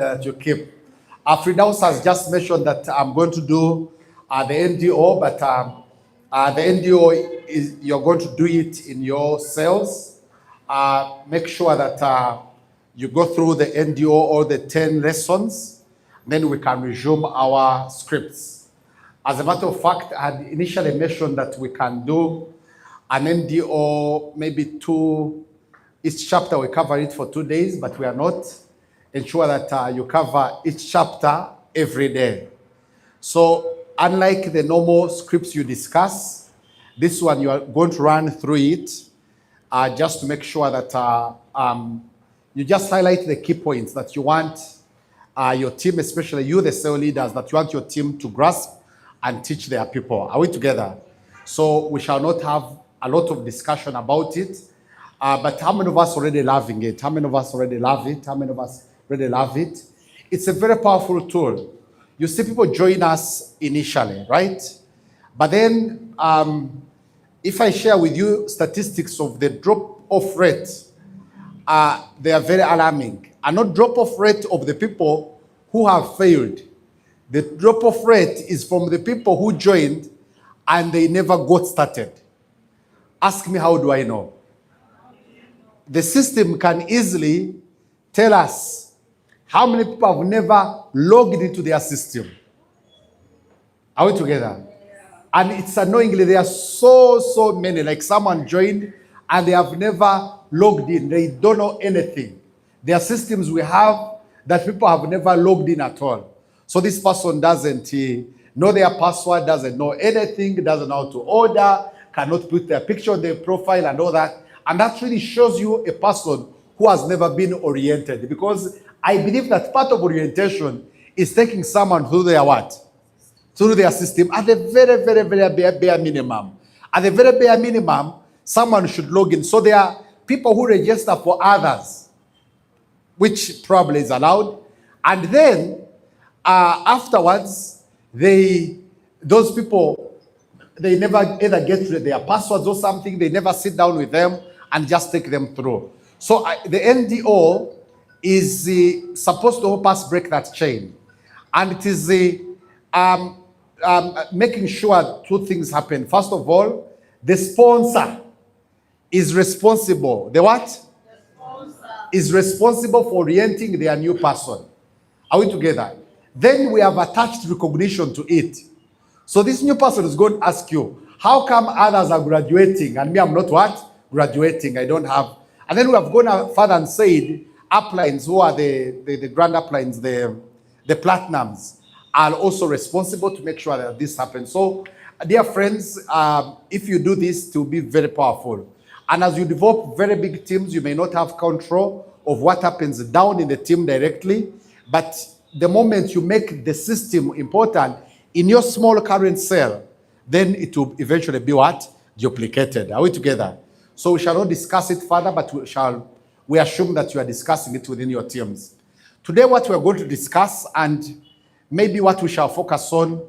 that you keep. Firdaus has just mentioned that I'm going to do the NDO, but the NDO is you're going to do it in your cells. Make sure that you go through the NDO, all the 10 lessons, then we can resume our scripts. As a matter of fact, I had initially mentioned that we can do an NDO, maybe two, each chapter we cover it for 2 days, but we are not. Ensure that you cover each chapter every day. So unlike the normal scripts you discuss, this one you are going to run through it just to make sure that you just highlight the key points that you want your team, especially you, the cell leaders, that you want your team to grasp and teach their people. Are we together? So we shall not have a lot of discussion about it. But how many of us already loving it? How many of us already love it? How many of us really love it? It's a very powerful tool. You see people join us initially, right? But then if I share with you statistics of the drop-off rate, they are very alarming. And not drop-off rate of the people who have failed. The drop-off rate is from the people who joined and they never got started. Ask me, how do I know? The system can easily tell us how many people have never logged into their system. Are we together? And it's annoyingly, there are so many, like someone joined and they have never logged in. They don't know anything. There are systems we have that people have never logged in at all. So this person doesn't know their password, doesn't know anything, doesn't know how to order, cannot put their picture on their profile and all that. And that really shows you a person who has never been oriented. Because I believe that part of orientation is taking someone through their what? Through their system at the very bare minimum. At the very bare minimum, someone should log in. So there are people who register for others, which probably is allowed. And then afterwards, those people, they never either get their passwords or something. They never sit down with them and just take them through. So the NDO is supposed to help us break that chain. And it is making sure two things happen. First of all, the sponsor is responsible. The what? The sponsor is responsible for orienting their new person. Are we together? Then we have attached recognition to it. So this new person is going to ask you, how come others are graduating and me I'm not what? Graduating, I don't have. And then we have gone further and said, uplines, who are the grand uplines, the platinums, are also responsible to make sure that this happens. So, dear friends, if you do this, it will be very powerful. And as you develop very big teams, you may not have control of what happens down in the team directly, but the moment you make the system important in your small current cell, then it will eventually be what? Duplicated. Are we together? So we shall not discuss it further, but we assume that you are discussing it within your teams. Today, what we are going to discuss, and maybe what we shall focus on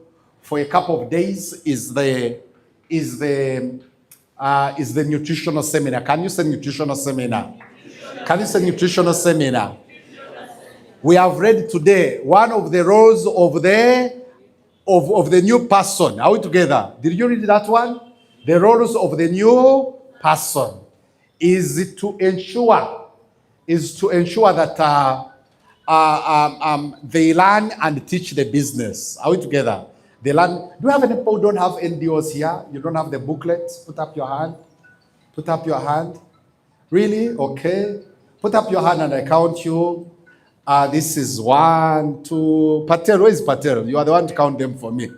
for a couple of days, is the nutritional seminar. Can you say nutritional seminar? Can you say nutritional seminar? We have read today one of the roles of the new person. Are we together? Did you read that one? The roles of the new person is to ensure that they learn and teach the business. Are we together? They learn. Do you have any people who don't have NDOs here? You don't have the booklet? Put up your hand. Put up your hand. Really? Okay. Put up your hand and I count you. This is 1, 2. Patel, where is Patel? You are the one to count them for me.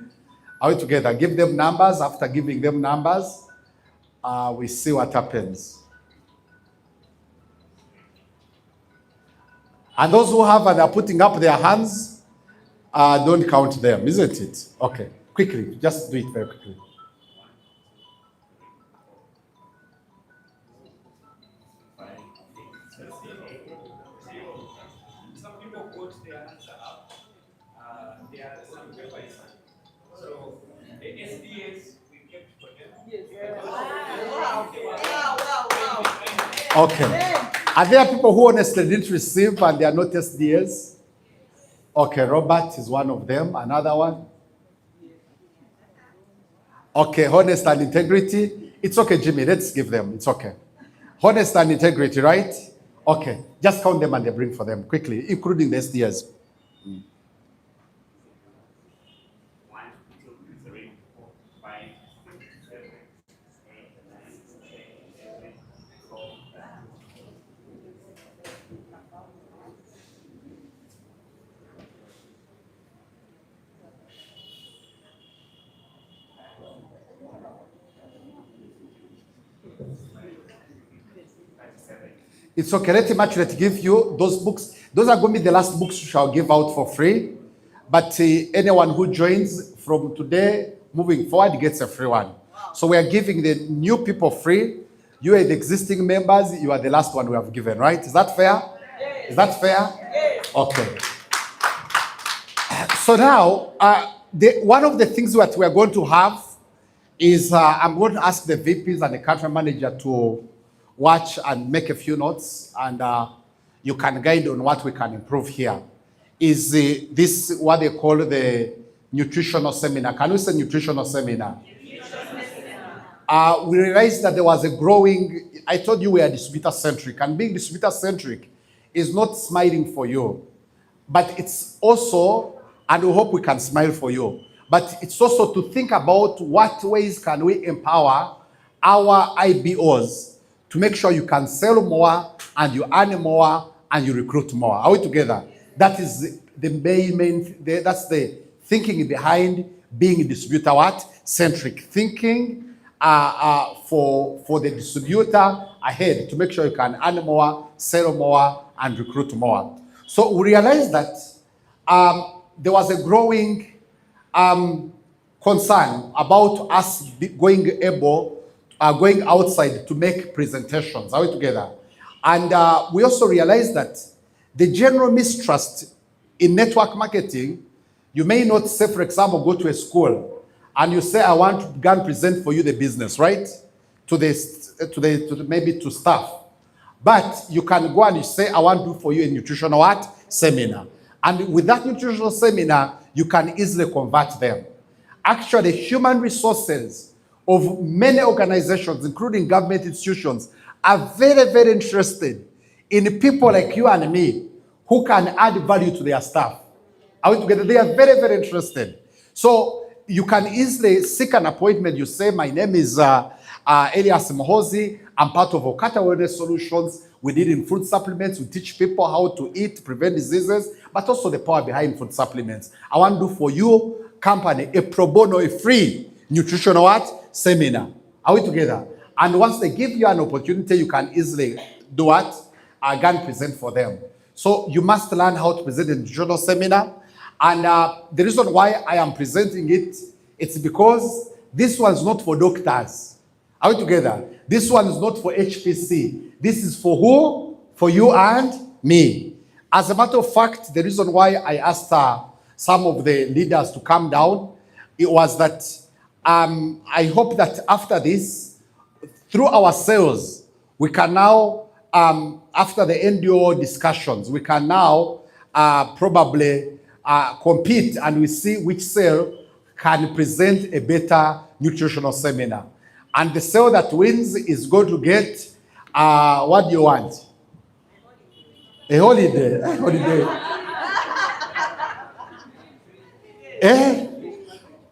Are we together? Give them numbers. After giving them numbers, we see what happens. And those who have and are putting up their hands, don't count them, isn't it? Okay, quickly, just do it very quickly. Some people put their hands up. There are some papers. So the SDS we kept for them. Yes. Wow. Okay. Are there people who honestly didn't receive and they are not SDS? Okay, Robert is one of them. Another one. Okay, honest and integrity. It's okay, Jimmy. Let's give them. It's okay. Honest and integrity, right? Okay. Just count them and they bring for them quickly, including the SDS. 1, 2, 3, 4, 5, 6, 7, 8, 9, 10, 11, 12. It's okay. Let him actually give you those books. Those are going to be the last books we shall give out for free. But anyone who joins from today moving forward gets a free one. So we are giving the new people free. You are the existing members. You are the last one we have given, right? Is that fair? Yes. Is that fair? Yes. Okay. So now, one of the things that we are going to have is I'm going to ask the VPs and the country manager to watch and make a few notes, and you can guide on what we can improve here. Is this what they call the nutritional seminar? Can we say nutritional seminar? We realized that there was a growing, I told you we are distributor-centric, and being distributor-centric is not smiling for you, but it's also, and we hope we can smile for you, but it's also to think about what ways can we empower our IBOs to make sure you can sell more and you earn more and you recruit more. Are we together? That is the main that's the thinking behind being distributor centric thinking for the distributor ahead to make sure you can earn more, sell more, and recruit more. So we realized that there was a growing concern about us going outside to make presentations. Are we together? And we also realized that the general mistrust in network marketing, you may not say, for example, go to a school and you say, I want to go and present for you the business, right? Maybe to staff. But you can go and you say, I want to do for you a nutritional seminar. And with that nutritional seminar, you can easily convert them. Actually, human resources of many organizations, including government institutions, are very, very interested in people like you and me who can add value to their staff. Are we together? They are very, very interested. So you can easily seek an appointment. You say, my name is Elias Mohozi. I'm part of Okata Wellness Solutions. We deal in food supplements. We teach people how to eat, prevent diseases, but also the power behind food supplements. I want to do for you, company, a pro bono, a free nutritional seminar. Are we together? And once they give you an opportunity, you can easily do what? Again, present for them. So you must learn how to present a nutritional seminar. And the reason why I am presenting it, it's because this one's not for doctors. Are we together? This one is not for HPC. This is for who? For you and me. As a matter of fact, the reason why I asked some of the leaders to come down, it was that I hope that after this, through our sales, we can now, after the NDO discussions, we can now probably compete and we see which sale can present a better nutritional seminar. And the sale that wins is going to get, what do you want? A holiday. A holiday.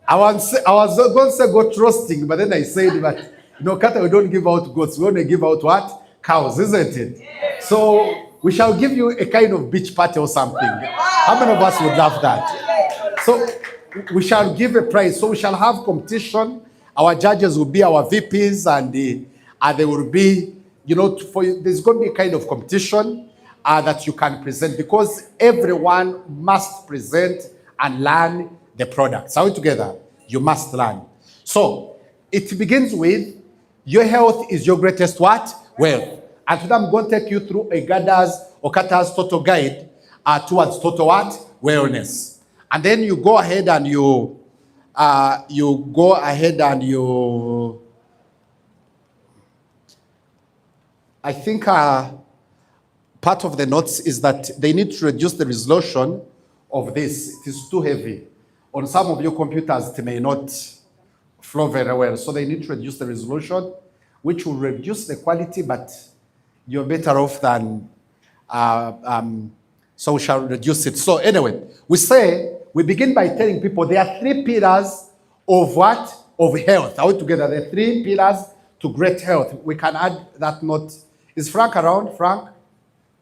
I was going to say goat roasting, but then I said, but Kata, we don't give out goats. We only give out what? Cows, isn't it? Yeah. So we shall give you a kind of beach party or something. How many of us would love that? So we shall give a prize. So we shall have competition. Our judges will be our VPs, and they will be, there's going to be a kind of competition that you can present, because everyone must present and learn the products. Are we together? You must learn. So it begins with your health is your greatest what? Wealth. And today I'm going to take you through a Okata's total guide towards total what? Wellness. And then you go ahead and I think part of the notes is that they need to reduce the resolution of this. It is too heavy. On some of your computers, it may not flow very well. So they need to reduce the resolution, which will reduce the quality, but you're better off than, so we shall reduce it. So anyway, we begin by telling people there are 3 pillars of what? Of health. Are we together? There are 3 pillars to great health. We can add that note. Is Frank around? Frank?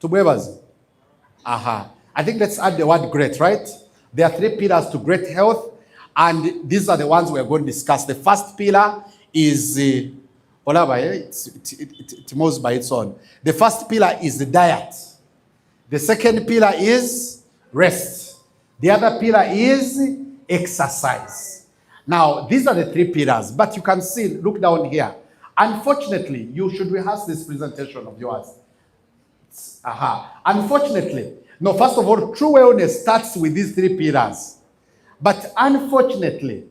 To Webers? Aha. I think let's add the word great, right? There are 3 pillars to great health, and these are the ones we're going to discuss. The first pillar is, it moves by its own. The first pillar is the diet. The second pillar is rest. The other pillar is exercise. Now, these are the 3 pillars, but you can see, look down here. Unfortunately, you should rehearse this presentation of yours. Unfortunately, no, first of all, true wellness starts with these 3 pillars. But unfortunately,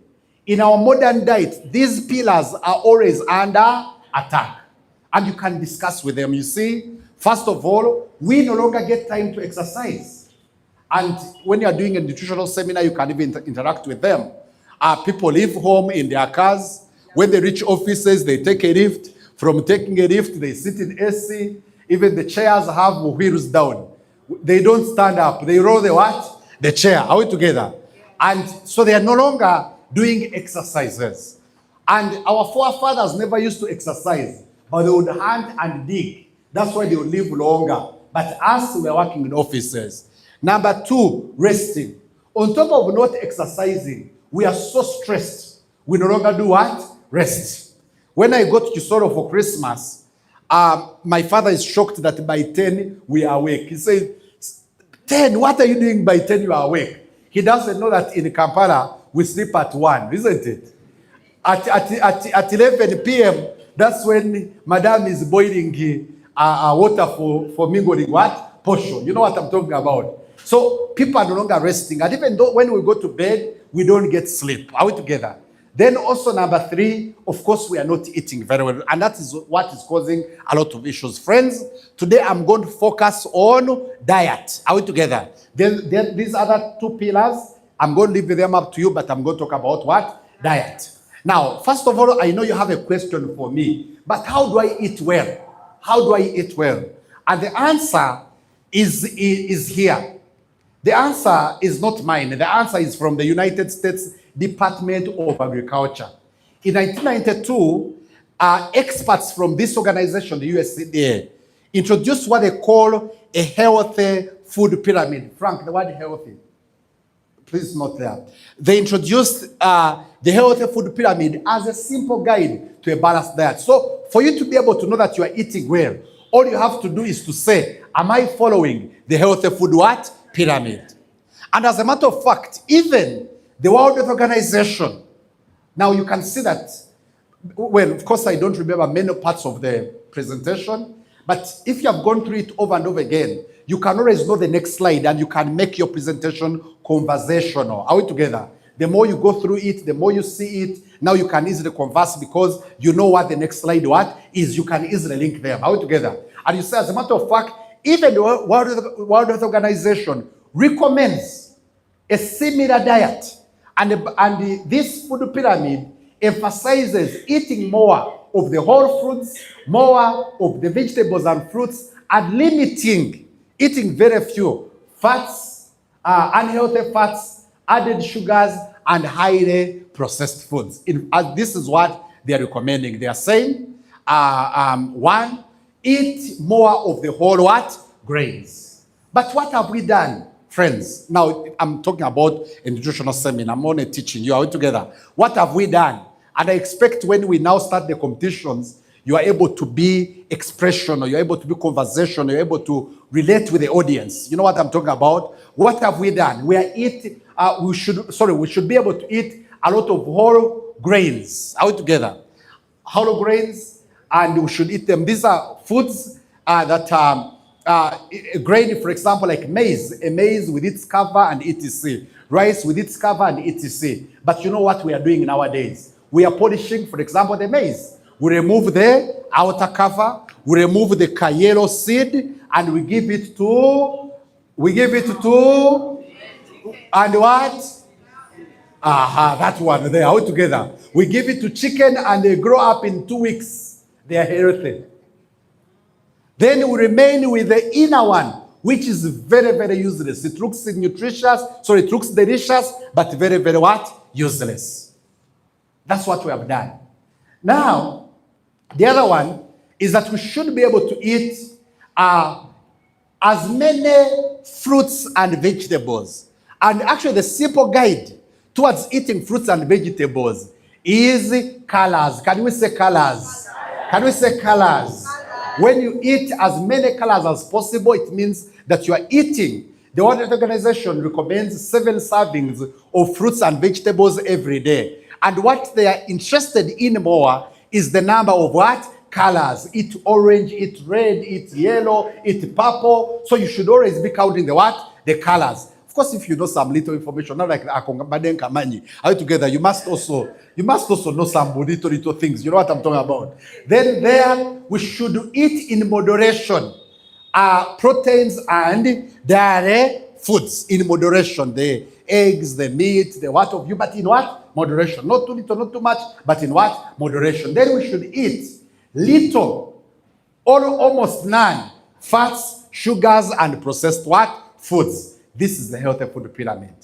in our modern diet, these pillars are always under attack. And you can discuss with them. You see, first of all, we no longer get time to exercise. And when you're doing a nutritional seminar, you can even interact with them. People leave home in their cars. When they reach offices, they take a lift. From taking a lift, they sit in AC. Even the chairs have wheels down. They don't stand up. They roll the what? The chair. Are we together? And so they are no longer doing exercises. And our forefathers never used to exercise, but they would hunt and dig. That's why they would live longer. But us, we are working in offices. Number 2, resting. On top of not exercising, we are so stressed. We no longer do what? Rest. When I go to Kisoro for Christmas, my father is shocked that by 10 we are awake. He says, 10, what are you doing by 10 you are awake? He doesn't know that in Kampala we sleep at 1, isn't it? At 11 p.m., that's when Madame is boiling water for mingling what? Portion. You know what I'm talking about. So people are no longer resting. And even though when we go to bed, we don't get sleep. Are we together? Then also number 3, of course, we are not eating very well. And that is what is causing a lot of issues. Friends, today I'm going to focus on diet. Are we together? Then these other 2 pillars, I'm going to leave them up to you, but I'm going to talk about what? Diet. Now, first of all, I know you have a question for me, but how do I eat well? How do I eat well? And the answer is here. The answer is not mine. The answer is from the United States Department of Agriculture. In 1992, experts from this organization, the USDA, introduced what they call a healthy food pyramid. Frank, the word healthy, please note there. They introduced the healthy food pyramid as a simple guide to a balanced diet. So for you to be able to know that you are eating well, all you have to do is to say, am I following the healthy food what? Pyramid. And as a matter of fact, even the World Health Organization, now you can see that, well, of course, I don't remember many parts of the presentation, but if you have gone through it over and over again, you can always know the next slide and you can make your presentation conversational. Are we together? The more you go through it, the more you see it, now you can easily converse because you know what the next slide what is. You can easily link them. Are we together? And you say, as a matter of fact, even the World Health Organization recommends a similar diet. And this food pyramid emphasizes eating more of the whole fruits, more of the vegetables and fruits, and limiting eating very few fats, unhealthy fats, added sugars, and highly processed foods. This is what they are recommending. They are saying, 1, eat more of the whole what? Grains. But what have we done? Friends, now I'm talking about a nutritional seminar. I'm only teaching you. Are we together? What have we done? And I expect when we now start the competitions, you are able to be expressional, you're able to be conversational, you're able to relate with the audience. You know what I'm talking about? What have we done? We should be able to eat a lot of whole grains. Are we together? Whole grains, and we should eat them. These are foods that a grain, for example, like maize, a maize with its cover and etc. Rice with its cover and etc. But you know what we are doing nowadays? We are polishing, for example, the maize. We remove the outer cover, we remove the yellow seed, and we give it to And what? Aha, that one there, all together. We give it to chicken and they grow up in 2 weeks. They are healthy. Then we remain with the inner one, which is very, very useless. It looks nutritious, it looks delicious, but very, very what? Useless. That's what we have done. Now, the other one is that we should be able to eat as many fruits and vegetables. And actually, the simple guide towards eating fruits and vegetables is colors. Can we say colors? Can we say colors? When you eat as many colors as possible, it means that you are eating. The World Health Organization recommends 7 servings of fruits and vegetables every day. And what they are interested in more is the number of what? Colors. Eat orange, eat red, eat yellow, eat purple. So you should always be counting the what? The colors. Of course, if you know some little information, not like Akongabaden Kamanyi, are you together? You must also know some little things. You know what I'm talking about. Then there, we should eat in moderation. Proteins and dairy foods in moderation. The eggs, the meat, the what of you, but in what? Moderation. Not too little, not too much, but in what? Moderation. Then we should eat little or almost none fats, sugars, and processed what? Foods. This is the healthy food pyramid.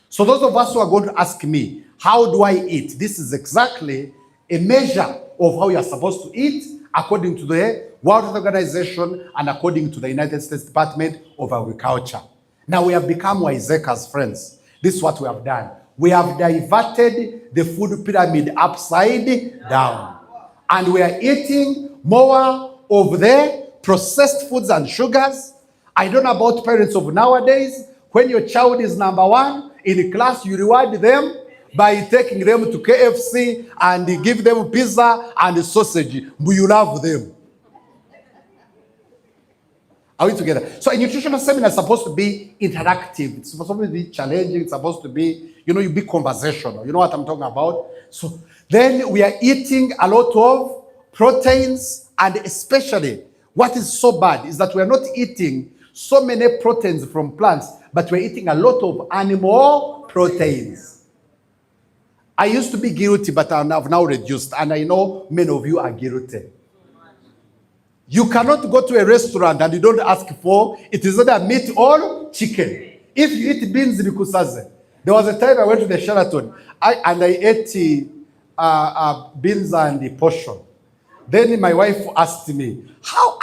So those of us who are going to ask me, how do I eat? This is exactly a measure of how you are supposed to eat according to the World Health Organization and according to the United States Department of Agriculture. Now we have become wiseacres, friends. This is what we have done. We have diverted the food pyramid upside down. And we are eating more of the processed foods and sugars. I don't know about parents of nowadays. When your child is number 1 in class, you reward them by taking them to KFC and give them pizza and sausage. You love them. Are we together? So a nutritional seminar is supposed to be interactive. It's supposed to be challenging. It's supposed to be, you be conversational. You know what I'm talking about? So then we are eating a lot of proteins, and especially what is so bad is that we are not eating so many proteins from plants, but we're eating a lot of animal proteins. I used to be guilty, but I've now reduced, and I know many of you are guilty. You cannot go to a restaurant and you don't ask for, it is either meat or chicken. If you eat beans, bikusaze. There was a time I went to the Sheraton, and I ate beans and the portion. Then my wife asked me, how,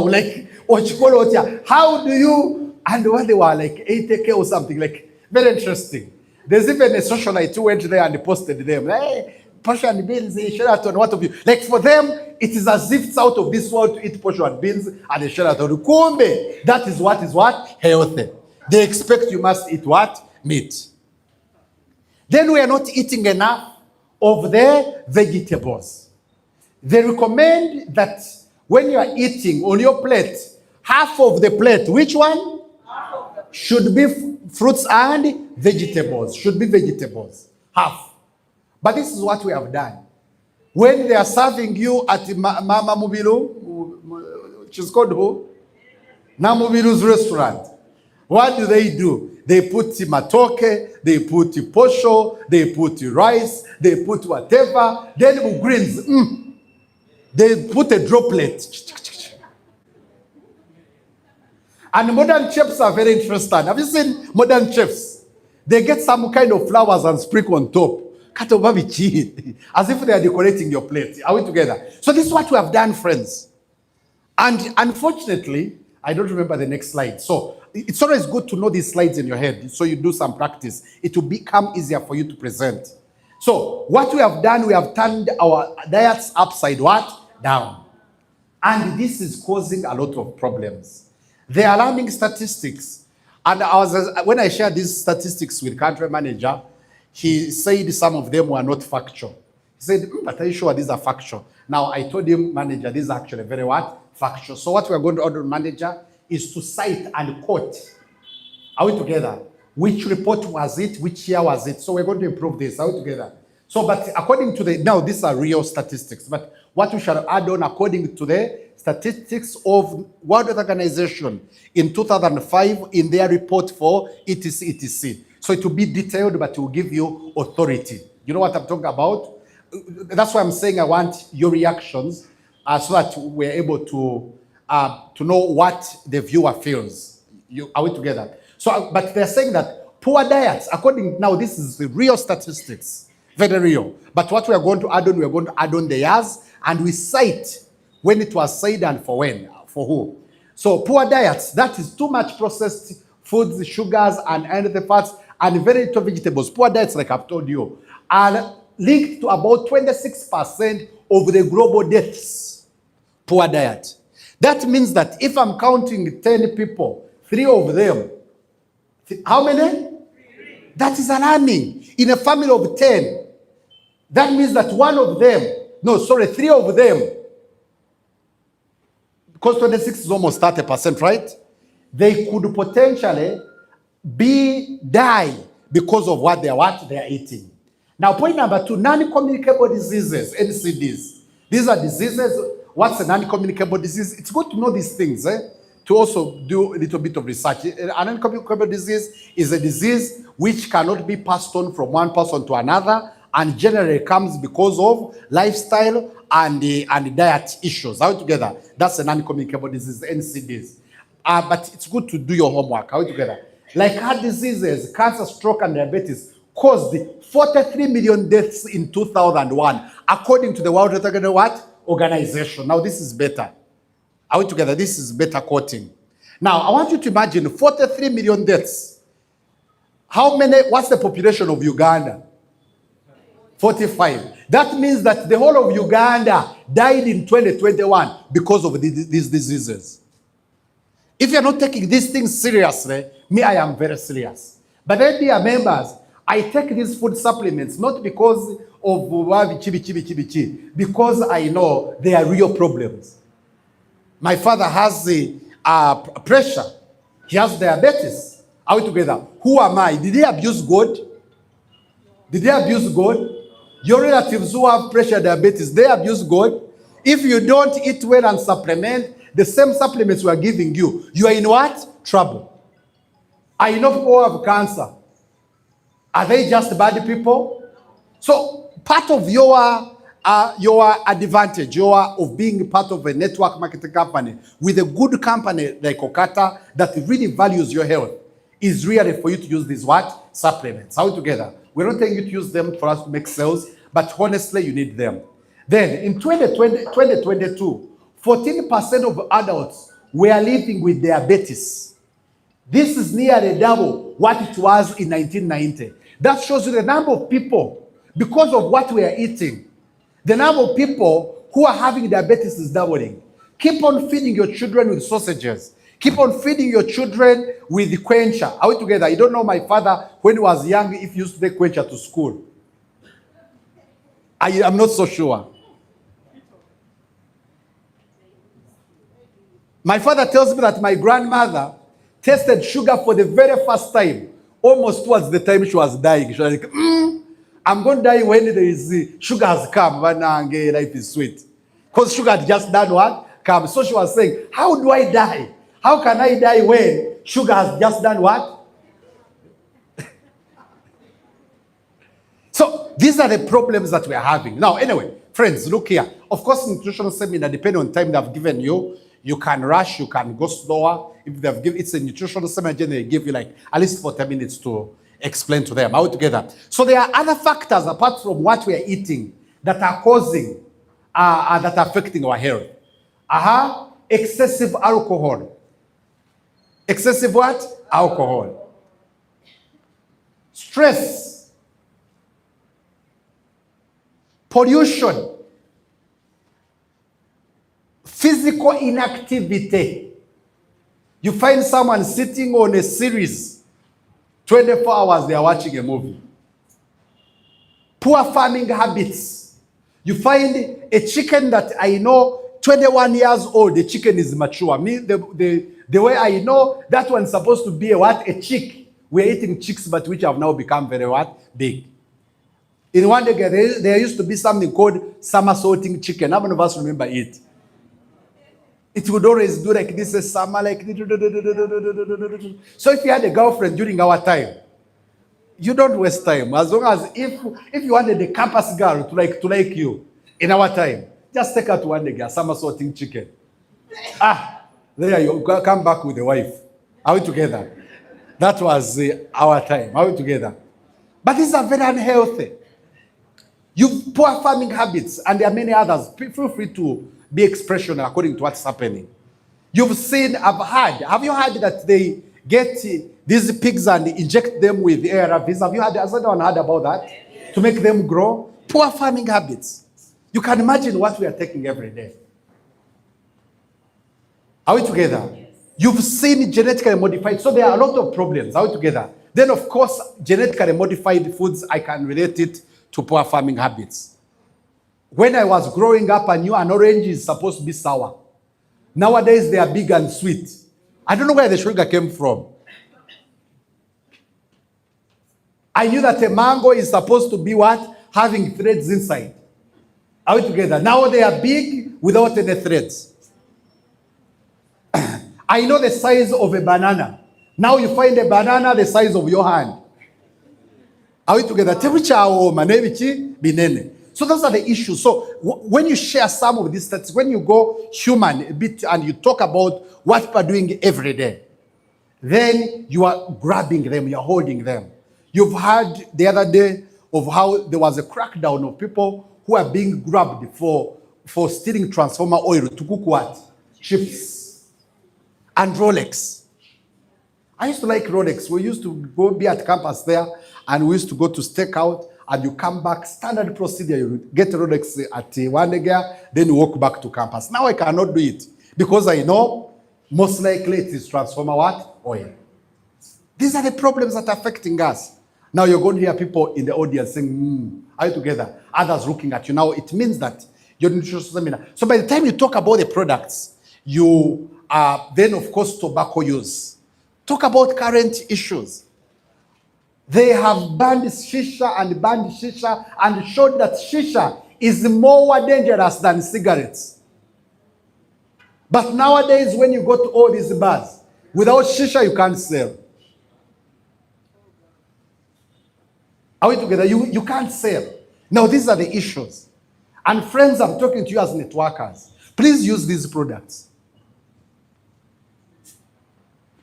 like, how do you, and when they were like 80K or something, like, very interesting. There's even a socialite who went there and posted them, hey, portion and beans, Sheraton, what of you? Like for them, it is as if it's out of this world to eat portion and beans and the Sheraton. Kumbe, that is what is what? Healthy. They expect you must eat what? Meat. Then we are not eating enough of the vegetables. They recommend that when you are eating on your plate, half of the plate, which one? Should be fruits and vegetables. Should be vegetables. Half. But this is what we have done. When they are serving you at Mama Mubiru, she's called who? Namubiru's restaurant. What do? They put matoke, they put posho, they put rice, they put whatever. Then greens. They put a droplet. And modern chefs are very interesting. Have you seen modern chefs? They get some kind of flowers and sprinkle on top. As if they are decorating your plate. Are we together? So this is what we have done, friends. And unfortunately, I don't remember the next slide. So it's always good to know these slides in your head. So you do some practice. It will become easier for you to present. So what we have done, we have turned our diets upside what? Down. And this is causing a lot of problems. The alarming statistics, and when I shared these statistics with country manager, he said some of them were not factual. He said, but are you sure these are factual? Now I told him, manager, these are actually very what? Factual. So what we're going to order manager is to cite and quote. Are we together? Which report was it? Which year was it? So we're going to improve this. Are we together? So, but according to now these are real statistics, but what we shall add on according to the statistics of World Health Organization in 2005 in their report for etc, etc. So it will be detailed, but it will give you authority. You know what I'm talking about? That's why I'm saying I want your reactions so that we're able to know what the viewer feels. Are we together? So, but they're saying that poor diets, now this is the real statistics, very real. But what we are going to add on the years, and we cite when it was said and for when, for who. So poor diets, that is too much processed foods, sugars, and the fats, and very little vegetables. Poor diets, like I've told you, are linked to about 26% of the global deaths. Poor diet. That means that if I'm counting 10 people, 3 of them, how many? 3. That is alarming. In a family of 10, that means that 3 of them, because 26 is almost 30%, right? They could potentially die because of what they are eating. Now, point number 2, non-communicable diseases, NCDs. These are diseases. What's a non-communicable disease? It's good to know these things, to also do a little bit of research. A non-communicable disease is a disease which cannot be passed on from one person to another, and generally comes because of lifestyle and diet issues. Are we together? That's a non-communicable disease, NCDs. But it's good to do your homework. Are we together? Like heart diseases, cancer, stroke, and diabetes caused 43 million deaths in 2001, according to the World Health Organization. Now, this is better. Are we together? This is better quoting. Now, I want you to imagine 43 million deaths. What's the population of Uganda? 45. That means that the whole of Uganda died in 2021 because of these diseases. If you're not taking these things seriously, I am very serious. But then, dear members, I take these food supplements not because of because I know they are real problems. My father has pressure. He has diabetes. Are we together? Who am I? Did he abuse God? Did they abuse God? Your relatives who have pressure, diabetes, they abuse God. If you don't eat well and supplement, the same supplements we are giving you, you are in what? Trouble. I know people who have cancer. Are they just bad people? So part of your advantage, of being part of a network marketing company with a good company like Okata that really values your health is really for you to use these what? Supplements. Are we together? We're not telling you to use them for us to make sales, but honestly, you need them. Then in 2022, 14% of adults were living with diabetes. This is nearly double what it was in 1990. That shows you the number of people, because of what we are eating, the number of people who are having diabetes is doubling. Keep on feeding your children with sausages. Keep on feeding your children with the quencher. Are we together? You don't know my father, when he was young, if he used to take quencher to school. I'm not so sure. My father tells me that my grandmother tasted sugar for the very first time, almost towards the time she was dying. She was like, I'm going to die when there is sugar has come. Life is sweet. Because sugar had just done what? Come. So she was saying, how do I die? How can I die when sugar has just done what? So these are the problems that we are having. Now, anyway, friends, look here. Of course, nutritional seminar, depending on time they've given you, you can rush, you can go slower. If they've given, it's a nutritional seminar, they give you like at least 40 minutes to explain to them. Are we together? So there are other factors apart from what we are eating that are causing, that are affecting our health. Excessive alcohol. Excessive what? Alcohol. Stress. Pollution. Physical inactivity. You find someone sitting on a series, 24 hours they are watching a movie. Poor farming habits. You find a chicken that I know, 21 years old, the chicken is mature. The way I know, that one's supposed to be a chick. We're eating chicks, but which have now become very big. In one day, there used to be something called somersaulting chicken. How many of us remember it? It would always do like this, a summer like this. So if you had a girlfriend during our time, you don't waste time. As long as if you wanted a campus girl to like you in our time, just take her to one day, summer sorting chicken. There you go, come back with a wife. Are we together? That was our time. Are we together? But these are very unhealthy. You've poor farming habits, and there are many others. Feel free to be expressional according to what's happening. You've seen, have you heard that they get these pigs and inject them with ARVs? Has anyone heard about that? To make them grow? Poor farming habits. You can imagine what we are taking every day. Are we together? You've seen genetically modified, so there are a lot of problems. Are we together? Then, of course, genetically modified foods, I can relate it to poor farming habits. When I was growing up, I knew an orange is supposed to be sour. Nowadays, they are big and sweet. I don't know where the sugar came from. I knew that a mango is supposed to be what? Having threads inside. Are we together? Now they are big without any threads. I know the size of a banana. Now you find a banana the size of your hand. Are we together? So those are the issues. So when you share some of these stats, when you go human a bit and you talk about what people are doing every day, then you are grabbing them, you are holding them. You've heard the other day of how there was a crackdown of people who are being grabbed for stealing transformer oil to cook what? Chips and Rolex. I used to like Rolex. We used to go be at campus there, and we used to go to stake out, and you come back, standard procedure, you get Rolex at one day, then you walk back to campus. Now I cannot do it because I know most likely it is transformer what? Oil. These are the problems that are affecting us. Now you're going to hear people in the audience saying, are you together? Others looking at you. Now it means that you're nutrition seminar. So by the time you talk about the products, you then of course tobacco use. Talk about current issues. They have banned shisha and showed that shisha is more dangerous than cigarettes. But nowadays, when you go to all these bars, without shisha, you can't sell. Are we together? You can't sell. Now, these are the issues. And friends, I'm talking to you as networkers. Please use these products.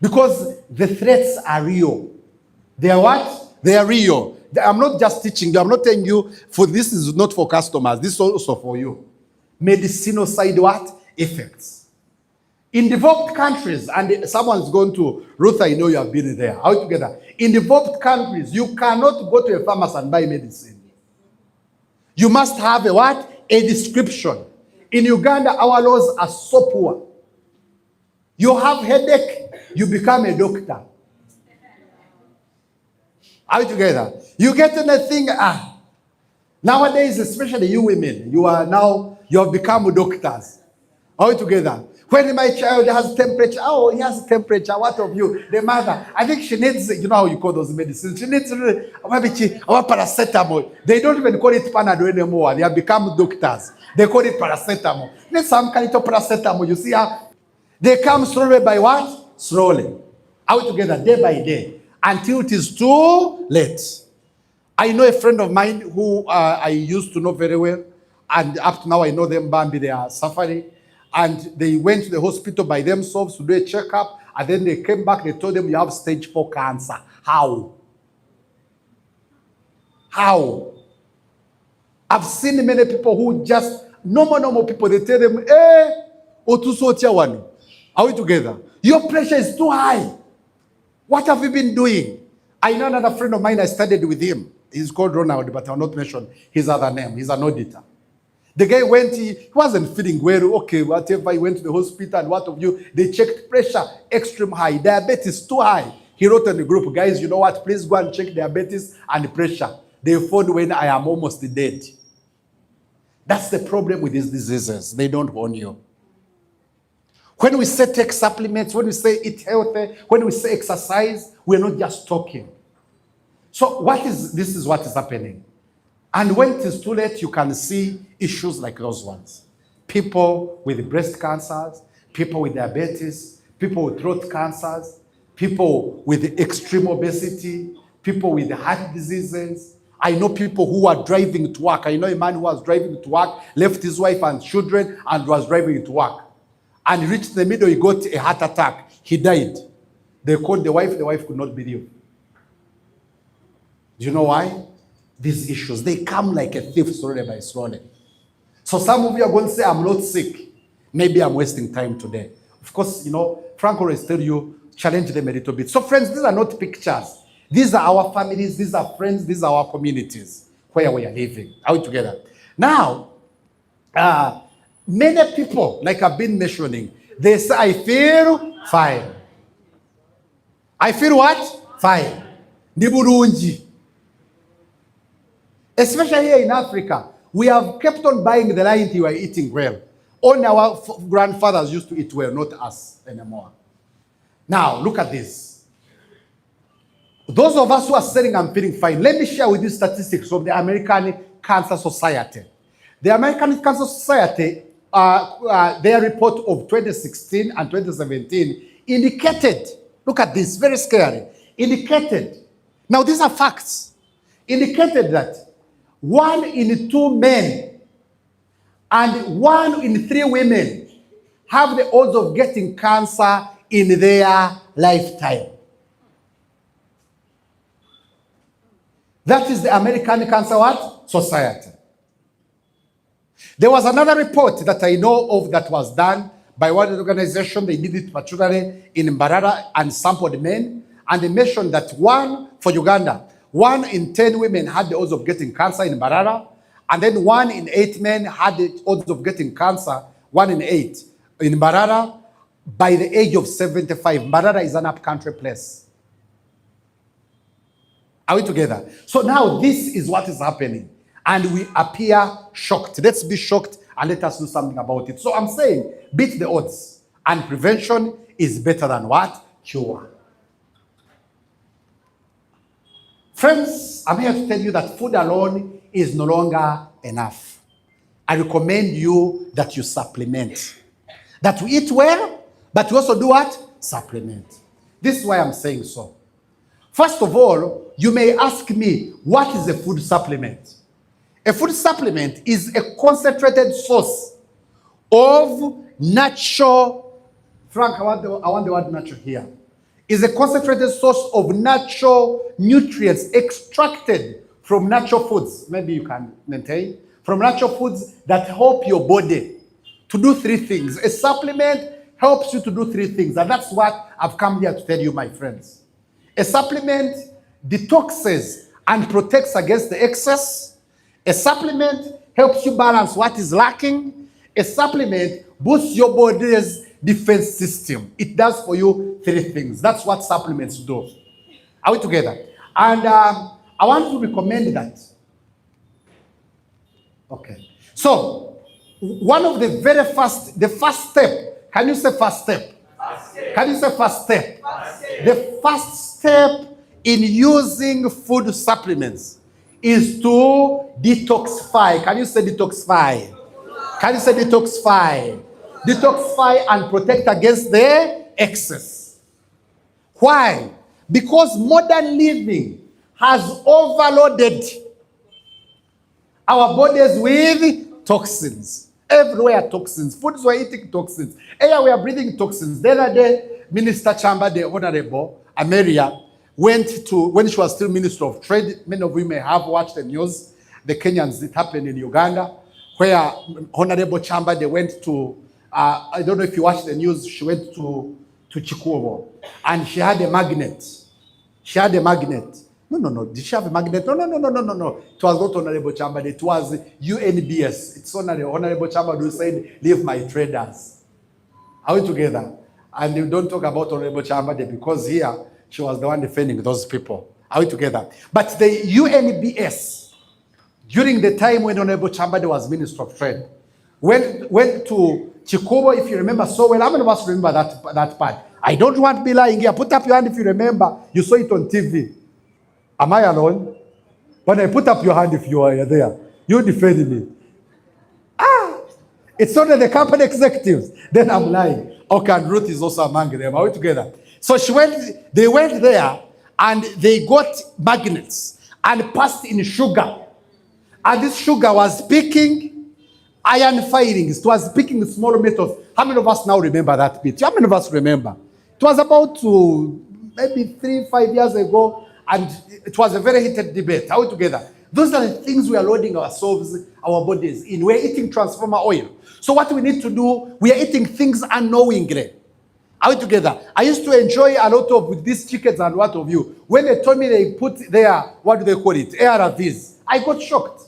Because the threats are real. They are what? They are real. I'm not just teaching you. I'm not telling you, for this is not for customers. This is also for you. Medicinal side what? Effects. In developed countries, and someone's going to, Ruth, I know you have been there. Are we together? In developed countries, you cannot go to a pharmacy and buy medicine. You must have a what? A description. In Uganda, our laws are so poor. You have headache, you become a doctor. Are we together? You get anything, nowadays, especially you women, you have become doctors. Are we together? When my child has temperature, he has temperature, what of you? The mother, I think she needs, you know how you call those medicines? She needs paracetamol. They don't even call it Panadol anymore. They have become doctors. They call it paracetamol. There's some kind of paracetamol. You see how they come slowly by what? Slowly. Are we together? Day by day. Until it is too late. I know a friend of mine who I used to know very well. And up to now I know them, Bambi, they are suffering. And they went to the hospital by themselves to do a checkup. And then they came back, they told them you have stage 4 cancer. How? How? I've seen many people who just, normal people, they tell them, are we together? Your pressure is too high. What have you been doing? I know another friend of mine, I studied with him. He's called Ronald, but I'll not mention his other name. He's an auditor. The guy went, he wasn't feeling well, okay, whatever, he went to the hospital and what of you, they checked pressure, extreme high, diabetes too high. He wrote in the group, guys, you know what, please go and check diabetes and pressure. They phoned when I am almost dead. That's the problem with these diseases. They don't warn you. When we say take supplements, when we say eat healthy, when we say exercise, we're not just talking. So this is what is happening. And when it is too late, you can see issues like those ones. People with breast cancers, people with diabetes, people with throat cancers, people with extreme obesity, people with heart diseases. I know people who are driving to work. I know a man who was driving to work, left his wife and children, and was driving to work. And he reached the middle, he got a heart attack. He died. They called the wife could not believe. Do you know why? These issues, they come like a thief slowly by slowly. So some of you are going to say, I'm not sick. Maybe I'm wasting time today. Of course, you know, Frank always tell you, challenge them a little bit. So friends, these are not pictures. These are our families, these are friends, these are our communities where we are living. Are we together? Now, many people, like I've been mentioning, they say, I feel fine. I feel what? Fine. Ni bulungi. Especially here in Africa, we have kept on buying the lie until you are eating well. Only our grandfathers used to eat well, not us anymore. Now, look at this. Those of us who are saying I'm feeling fine, let me share with you statistics from the American Cancer Society. The American Cancer Society, their report of 2016 and 2017 indicated, look at this, very scary, indicated, now these are facts, indicated that 1 in 2 men and 1 in 3 women have the odds of getting cancer in their lifetime. That is the American Cancer what? Society. There was another report that I know of that was done by one organization. They did it particularly in Mbarara and sampled men. And they mentioned that for Uganda, 1 in 10 women had the odds of getting cancer in Mbarara. And then 1 in 8 men had the odds of getting cancer, 1 in 8 in Mbarara by the age of 75. Mbarara is an upcountry place. Are we together? So now this is what is happening. And we appear shocked. Let's be shocked and let us do something about it. So I'm saying, beat the odds. And prevention is better than what? Cure. Friends, I'm here to tell you that food alone is no longer enough. I recommend you that you supplement. That we eat well, but we also do what? Supplement. This is why I'm saying so. First of all, you may ask me, what is a food supplement? A food supplement is a concentrated source of natural, Frank, I want the word natural here. Is a concentrated source of natural nutrients extracted from natural foods. Maybe you can maintain. From natural foods that help your body to do 3 things. A supplement helps you to do 3 things. And that's what I've come here to tell you, my friends. A supplement detoxes and protects against the excess. A supplement helps you balance what is lacking. A supplement boosts your body's defense system. It does for you 3 things. That's what supplements do. Are we together? And I want to recommend that. Okay. So, one of the first step, can you say first step? First step. Can you say first step? First step. The first step in using food supplements is to detoxify. Can you say detoxify? Can you say detoxify? Detoxify and protect against the excess. Why? Because modern living has overloaded our bodies with toxins. Everywhere toxins. Foods we're eating toxins. Air we are breathing toxins. The other day, Minister Chamba, the Honorable Ameria, went to, when she was still Minister of Trade, many of you may have watched the news, the Kenyans, it happened in Uganda, where Honorable Chamba, they went to, I don't know if you watched the news, she went to Chikuobo, and she had a magnet. She had a magnet. No. Did she have a magnet? No. It was not Honorable Chamba, it was UNBS. It's Honorable Chamba who said, leave my traders. Are we together? And you don't talk about Honorable Chamba because here, she was the one defending those people. Are we together? But the UNBS, during the time when Honorable Chamba was Minister of Trade, went to Chikuobo, if you remember so well. How many of us remember that part? I don't want to be lying here. Put up your hand if you remember. You saw it on TV. Am I alone? When I put up your hand if you are there, you defend me. It's only the company executives. Then I'm lying. Okay, and Ruth is also among them. Are we together? So they went there and they got magnets and passed in sugar. And this sugar was picking iron filings. It was picking small metals. How many of us now remember that bit? How many of us remember? It was about maybe 3-5 years ago, and it was a very heated debate. Are we together? Those are the things we are loading ourselves, our bodies in. We're eating transformer oil. So what we need to do, we are eating things unknowingly. Are we together? I used to enjoy a lot of with these chickens and what of you. When they told me they put there, what do they call it? ARVs. I got shocked.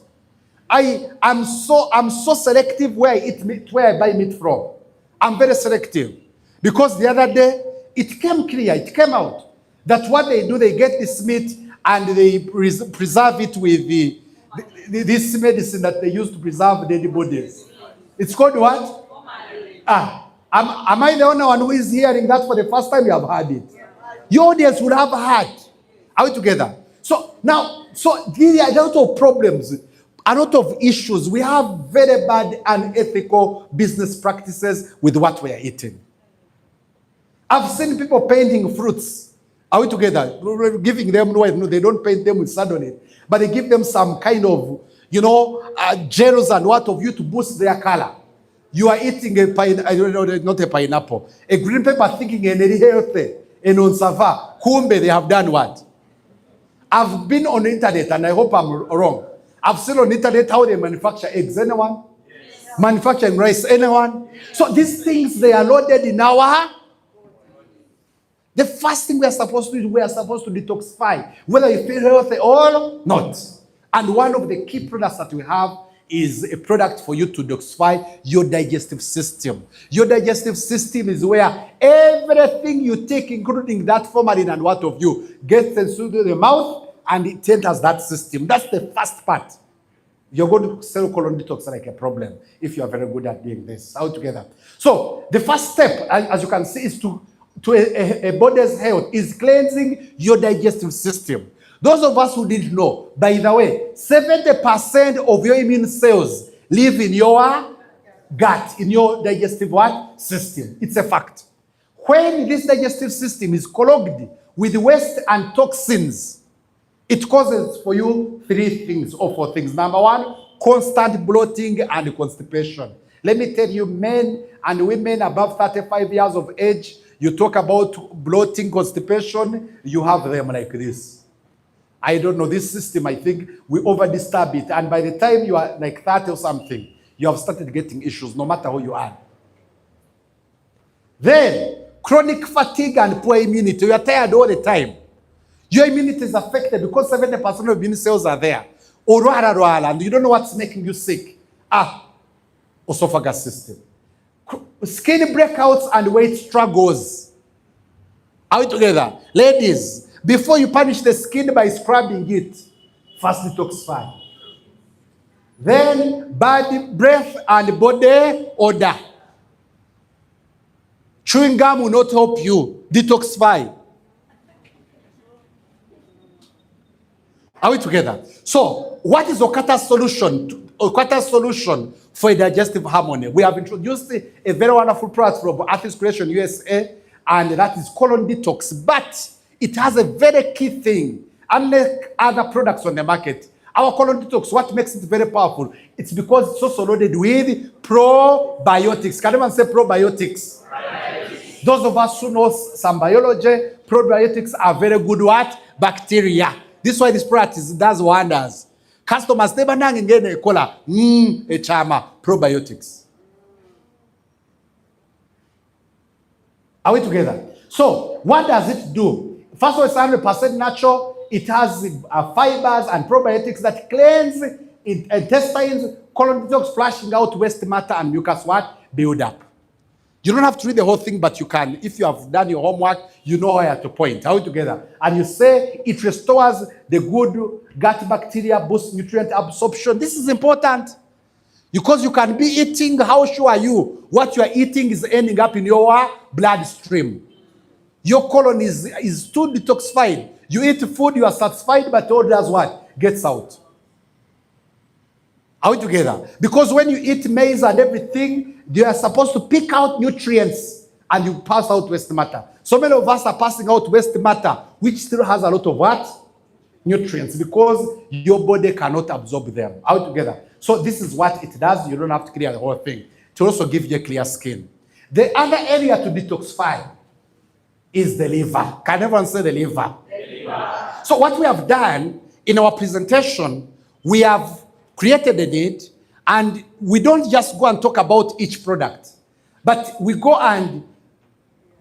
I'm so selective where I eat meat, where I buy meat from. I'm very selective. Because the other day, it came clear, it came out, that what they do, they get this meat and they preserve it with this medicine that they use to preserve dead bodies. It's called what? Am I the only one who is hearing that for the first time? You have heard it. Your audience would have heard. Are we together? So now, there are a lot of problems, a lot of issues. We have very bad unethical business practices with what we are eating. I've seen people painting fruits. Are we together? Giving them, no, they don't paint them with sand on it, but they give them some kind of, gels and what of you to boost their color. You are eating not a pineapple, a green pepper, thinking very healthy, and on sava, kumbe they have done what? I've been on the internet, and I hope I'm wrong. I've seen on the internet how they manufacture eggs. Anyone? Yes. Manufacturing rice. Anyone? So these things, they are loaded in our. The first thing we are supposed to do, we are supposed to detoxify, whether you feel healthy or not. And one of the key products that we have is a product for you to detoxify your digestive system. Your digestive system is where everything you take, including that formalin and what of you, gets into the mouth and it enters that system. That's the first part. You're going to cell colon detox like a problem if you are very good at doing this. All together. So the first step, as you can see, is to a body's health is cleansing your digestive system. Those of us who didn't know, by the way, 70% of your immune cells live in your gut, in your digestive what? System. It's a fact. When this digestive system is clogged with waste and toxins, it causes for you 3 things or 4 things. Number 1, constant bloating and constipation. Let me tell you, men and women above 35 years of age, you talk about bloating, constipation, you have them like this. I don't know, this system, I think we over-disturb it. And by the time you are like 30 or something, you have started getting issues, no matter who you are. Then, chronic fatigue and poor immunity. You are tired all the time. Your immunity is affected because 70% of immune cells are there. And you don't know what's making you sick. Esophagus system. Skin breakouts and weight struggles. Are we together? Ladies, before you punish the skin by scrubbing it, first detoxify. Then bad breath and body odor. Chewing gum will not help you. Detoxify. Are we together? So, what is Okata's solution? Okata's solution for a digestive harmony? We have introduced a very wonderful product from Athens Creation USA, and that is colon detox. But it has a very key thing. Unlike other products on the market, our colon detox, what makes it very powerful? It's because it's also loaded with probiotics. Can anyone say probiotics? Probiotics. Those of us who know some biology, probiotics are very good what? Bacteria. This is why this product does wonders. Customers never get a cola, a charma, probiotics. Are we together? So, what does it do? First of all, it's 100% natural. It has fibers and probiotics that cleanse intestines, colon detox, flushing out waste matter and mucus what? Build up. You don't have to read the whole thing, but you can. If you have done your homework, you know where to point. Are we together? And you say it restores the good gut bacteria, boosts nutrient absorption. This is important because you can be eating. How sure are you what you are eating is ending up in your bloodstream? Your colon is too detoxified. You eat food, you are satisfied, but all does what? Gets out. Are we together? Because when you eat maize and everything, they are supposed to pick out nutrients and you pass out waste matter. So many of us are passing out waste matter, which still has a lot of what? Nutrients, because your body cannot absorb them. Are we together? So this is what it does. You don't have to clear the whole thing. To also give you a clear skin. The other area to detoxify is the liver. Can everyone say the liver? The liver. So what we have done in our presentation, we have created a date, and we don't just go and talk about each product, but we go and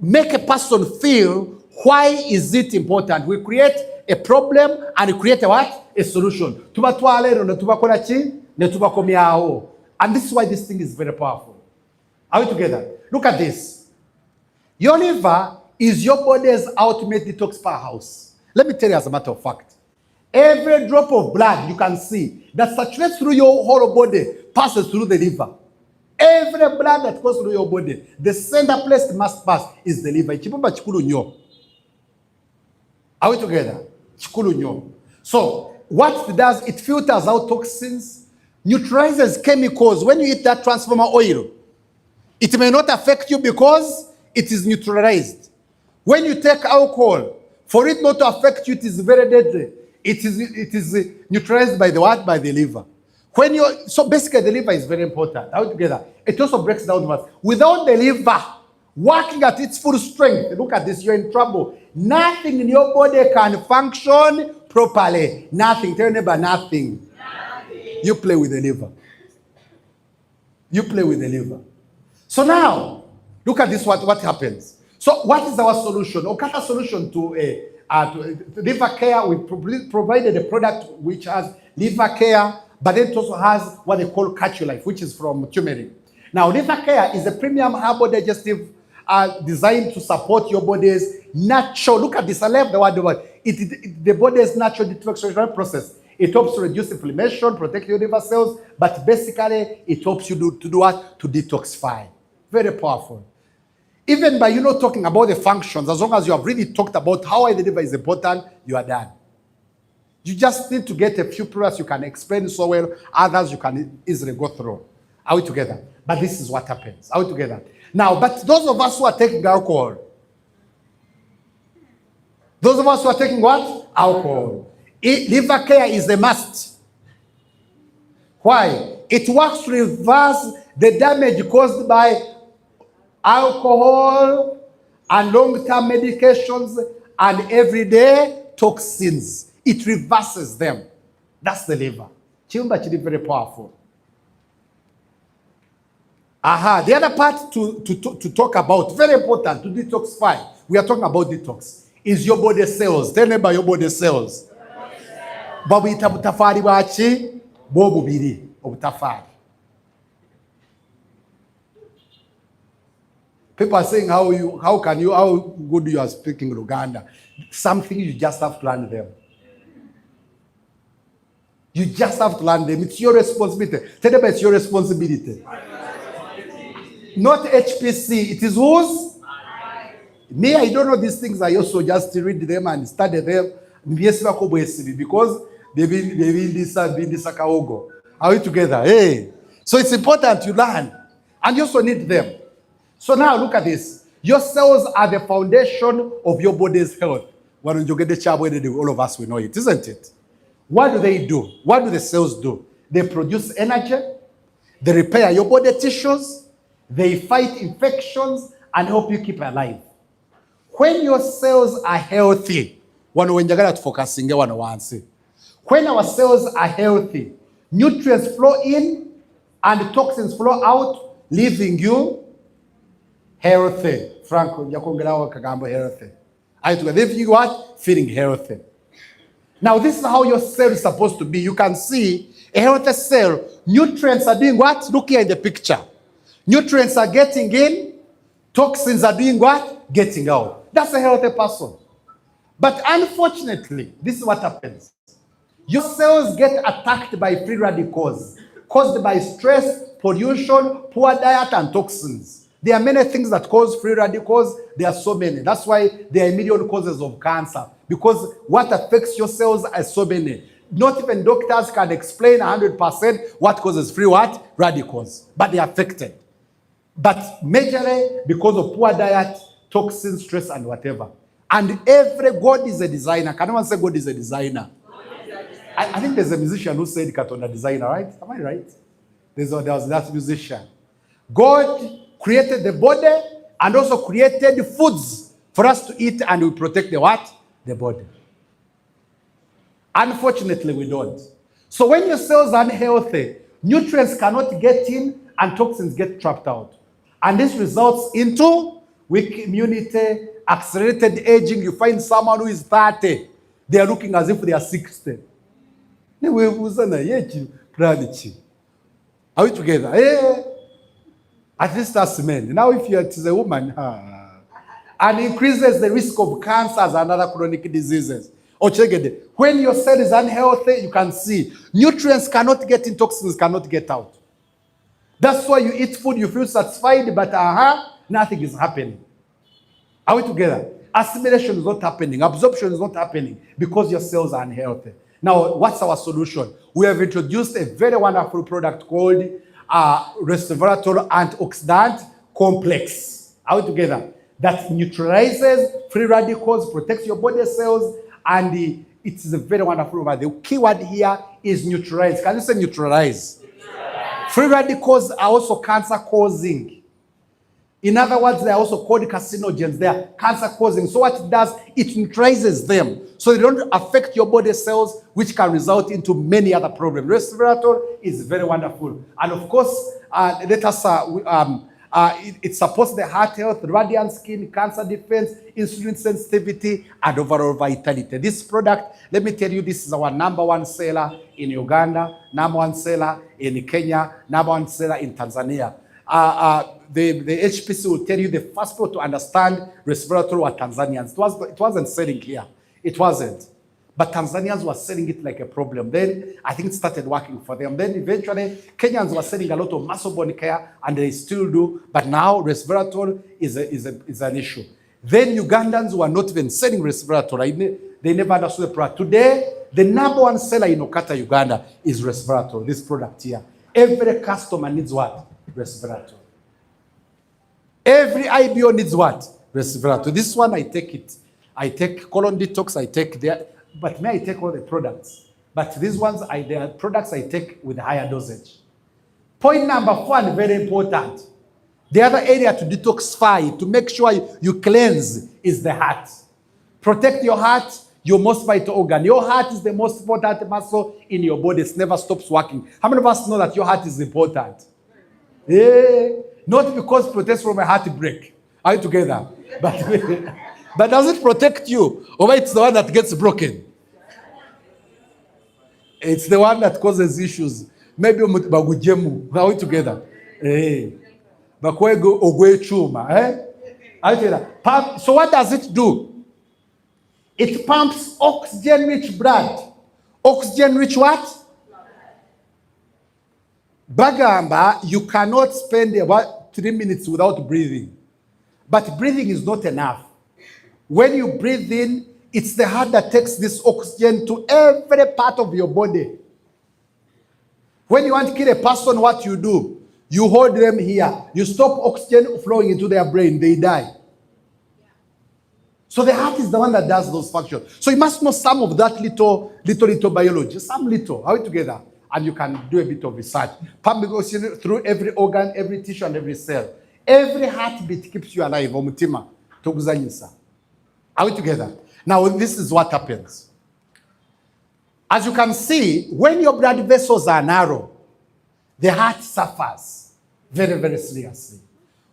make a person feel why is it important. We create a problem and we create a what? A solution. And this is why this thing is very powerful. Are we together? Look at this. Your liver is your body's ultimate detox powerhouse. Let me tell you as a matter of fact. Every drop of blood you can see that circulates through your whole body passes through the liver. Every blood that goes through your body, the center place it must pass is the liver. Are we together? So what it does, it filters out toxins, neutralizes chemicals. When you eat that transformer oil, it may not affect you because it is neutralized. When you take alcohol, for it not to affect you, it is very deadly. It is neutralized by the what? By the liver. So basically the liver is very important. Are we together? It also breaks down the fat. Without the liver working at its full strength, look at this, you're in trouble. Nothing in your body can function properly. Nothing. Tell your neighbor, nothing. You play with the liver. You play with the liver. So now, look at this, what happens. So what is our solution? Okata solution to liver care. We provided a product which has liver care, but it also has what they call Catch Your Life, which is from turmeric. Now, liver care is a premium herbal digestive designed to support your body's natural, look at this, I love the word, the body's natural detoxification process. It helps to reduce inflammation, protect your liver cells, but basically it helps you to do what? To detoxify. Very powerful. Even by talking about the functions, as long as you have really talked about how the liver is important, you are done. You just need to get a few products you can explain so well, others you can easily go through. Are we together? But this is what happens. Are we together? Now, but those of us who are taking alcohol, those of us who are taking what? Alcohol. Liver care is a must. Why? It works to reverse the damage caused by alcohol and long-term medications and everyday toxins. It reverses them. That's the liver. Chimba chili very powerful. The other part to talk about, very important, to detoxify. We are talking about detox. Is your body cells. Tell me about your body cells. Babu itabutafari wachi, bobu biri, obutafari. People are saying how good you are speaking Luganda. Something you just have to learn them. You just have to learn them. It's your responsibility. Tell them it's your responsibility. Not HPC. It is whose? Me, I don't know these things. I also just read them and study them. Because they've been this akaogo. Are we together? Hey. So it's important you learn. And you also need them. So now look at this. Your cells are the foundation of your body's health. When you get the chabo, all of us we know it, isn't it? What do they do? What do the cells do? They produce energy. They repair your body tissues. They fight infections and help you keep alive. When your cells are healthy, when our cells are healthy, nutrients flow in and toxins flow out, leaving you healthy. Franco, healthy. Leaving you what? Feeling healthy. Now, this is how your cell is supposed to be. You can see a healthy cell. Nutrients are doing what? Look here in the picture. Nutrients are getting in. Toxins are doing what? Getting out. That's a healthy person. But unfortunately, this is what happens. Your cells get attacked by free radicals caused by stress, pollution, poor diet, and toxins. There are many things that cause free radicals. There are so many. That's why there are million causes of cancer. Because what affects your cells are so many. not even doctors can explain 100% what causes free what? Radicals, but they are affected. But majorly because of poor diet, toxins, stress, and whatever. And God is a designer. Can anyone say God is a designer? I think there's a musician who said Katonda designer, right? Am I right? There was that musician. God created the body and also created foods for us to eat, and we protect the what? The body. Unfortunately, we don't. So when your cells are unhealthy, nutrients cannot get in and toxins get trapped out. And this results into weak immunity, accelerated aging. You find someone who is 30, they are looking as if they are 60. Are we together? Yeah. At least that's men. Now if you are a woman, and increases the risk of cancers and other chronic diseases. When your cell is unhealthy, you can see nutrients cannot get in, toxins cannot get out. That's why you eat food, you feel satisfied, but nothing is happening. Are we together? Assimilation is not happening. Absorption is not happening because your cells are unhealthy. Now, what's our solution? We have introduced a very wonderful product called resveratrol antioxidant complex. Are we together? That neutralizes free radicals, protects your body cells, and it's a very wonderful. The key word here is neutralize. Can you say neutralize? Free radicals are also cancer causing. In other words, they are also called carcinogens. They are cancer causing. So what it does, it neutralizes them. So they don't affect your body cells, which can result into many other problems. Resveratrol is very wonderful. And of course, it supports the heart health, radiant skin, cancer defense, insulin sensitivity, and overall vitality. This product, let me tell you, this is our number one seller in Uganda, number one seller in Kenya, number one seller in Tanzania. The HPC will tell you the first people to understand resveratrol were Tanzanians. It wasn't selling here. It wasn't. But Tanzanians were selling it like a problem. Then I think it started working for them. Then eventually Kenyans were selling a lot of muscle bone care, and they still do. But now resveratrol is an issue. Then Ugandans were not even selling resveratrol. They never understood the product. Today, the number one seller in Okata, Uganda is resveratrol, this product here. Every customer needs what? Resveratrol. Every IBO needs what? Resveratrol. This one, I take it. I take colon detox, I take but may I take all the products? But these ones, they are products I take with higher dosage. Point number 1, very important. The other area to detoxify, to make sure you cleanse, is the heart. Protect your heart, your most vital organ. Your heart is the most important muscle in your body. It never stops working. How many of us know that your heart is important? Yeah. Not because it protects from a heartbreak. Are you together? But does it protect you? Or it's the one that gets broken? It's the one that causes issues. Maybe bagujemu. Are we together? Bakwego ogwe chuma. Are you together? So what does it do? It pumps oxygen-rich blood. Oxygen-rich what? Bagamba, you cannot spend about 3 minutes without breathing. But breathing is not enough. When you breathe in, it's the heart that takes this oxygen to every part of your body. When you want to kill a person, what you do? You hold them here. You stop oxygen flowing into their brain. They die. So the heart is the one that does those functions. So you must know some of that little biology. Some little. Are we together? And you can do a bit of research. Pump goes through every organ, every tissue, and every cell. Every heartbeat keeps you alive. Omutima. Tokuzanyisa. Are we together? Now, this is what happens. As you can see, when your blood vessels are narrow, the heart suffers very, very seriously.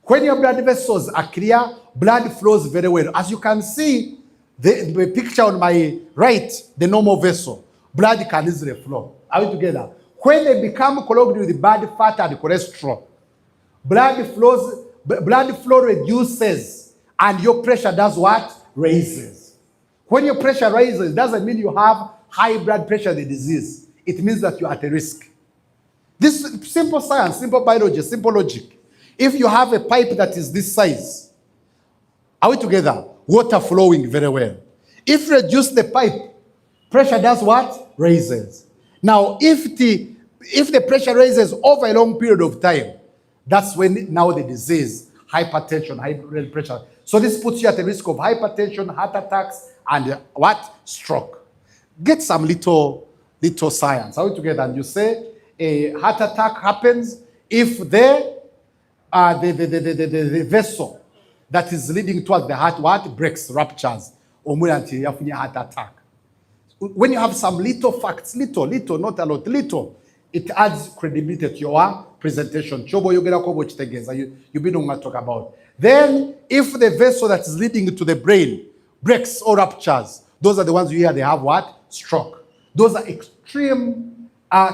When your blood vessels are clear, blood flows very well. As you can see, the picture on my right, the normal vessel, blood can easily flow. Are we together? When they become clogged with bad fat and cholesterol, blood flow reduces, and your pressure does what? Raises. When your pressure rises, it doesn't mean you have high blood pressure, the disease. It means that you're at a risk. This is simple science, simple biology, simple logic. If you have a pipe that is this size, are we together? Water flowing very well. If you reduce the pipe, pressure does what? raises. Now, if the pressure raises over a long period of time, that's when now the disease, hypertension, high blood pressure. So this puts you at the risk of hypertension, heart attacks, and what? Stroke. Get some little science. Are we together? And you say a heart attack happens if the vessel that is leading towards the heart what breaks, ruptures, or more until you have a heart attack. When you have some little facts, little, not a lot, little, it adds credibility to your presentation. Chobo yogera ko bochitegeza. You be know what talk about. Then, if the vessel that is leading to the brain breaks or ruptures, those are the ones you hear they have what? Stroke. Those are extreme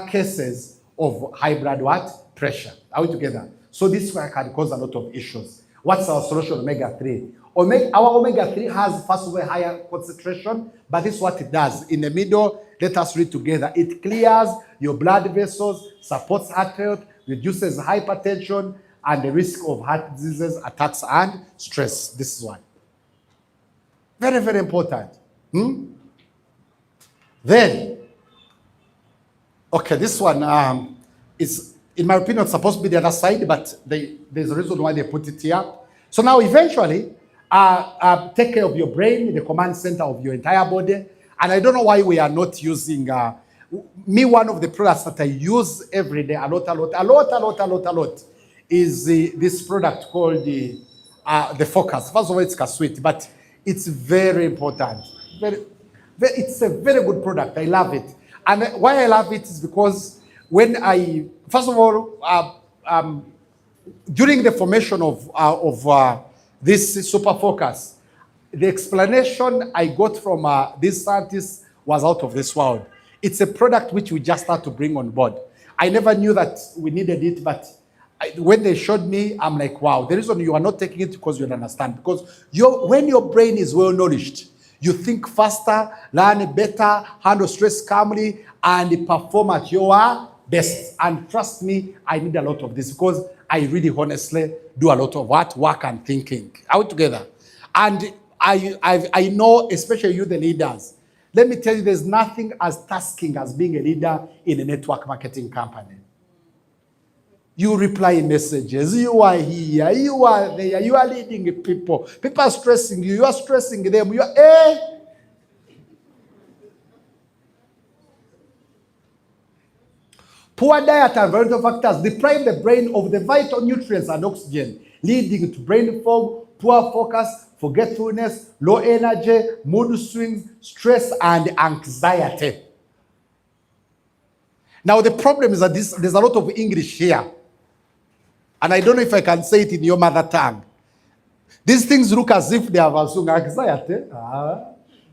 cases of high blood what? Pressure. Are we together? So this one can cause a lot of issues. What's our solution? Omega-3. Our omega-3 has first of all higher concentration, but this is what it does. In the middle, let us read together. It clears your blood vessels, supports heart health, reduces hypertension, and the risk of heart diseases, attacks, and stress. This is one. Very, very important. Then, okay, this one is, in my opinion, supposed to be the other side, but there's a reason why they put it here. So now, eventually, take care of your brain, the command center of your entire body. And I don't know why we are not using, one of the products that I use every day, a lot, is this product called the Focus. First of all, it's sweet, but it's very important. It's a very good product. I love it. And why I love it is because first of all, during the formation of this Super Focus, the explanation I got from these scientists was out of this world. It's a product which we just had to bring on board. I never knew that we needed it, but when they showed me, I'm like, wow. The reason you are not taking it because you don't understand. Because when your brain is well nourished, you think faster, learn better, handle stress calmly, and perform at your best. And trust me, I need a lot of this because I really honestly do a lot of work and thinking. Are we together? And I know, especially you, the leaders, let me tell you, there's nothing as tasking as being a leader in a network marketing company. You reply messages, you are here, you are there, you are leading people. People are stressing you, you are stressing them. You are, Poor diet and environmental factors deprive the brain of the vital nutrients and oxygen, leading to brain fog, poor focus, forgetfulness, low energy, mood swings, stress, and anxiety. Now, the problem is that there's a lot of English here. And I don't know if I can say it in your mother tongue. These things look as if they have also anxiety,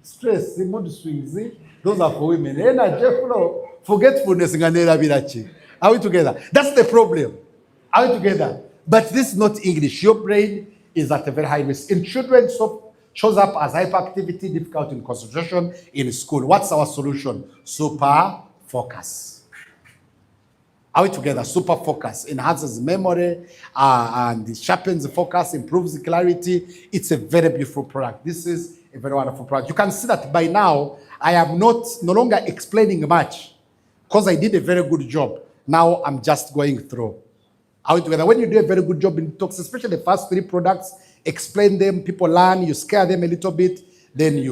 stress, mood swings. Those are for women. Energy flow. Forgetfulness. Are we together? That's the problem. Are we together? But this is not English. Your brain is at a very high risk. In children, shows up as hyperactivity, difficult in concentration in school. What's our solution? Super Focus. Are we together? Super Focus enhances memory and sharpens the focus, improves the clarity. It's a very beautiful product. This is a very wonderful product. You can see that by now, I am no longer explaining much because I did a very good job. Now I'm just going through. Are we together? When you do a very good job in talks, especially the first 3 products, explain them, people learn, you scare them a little bit, then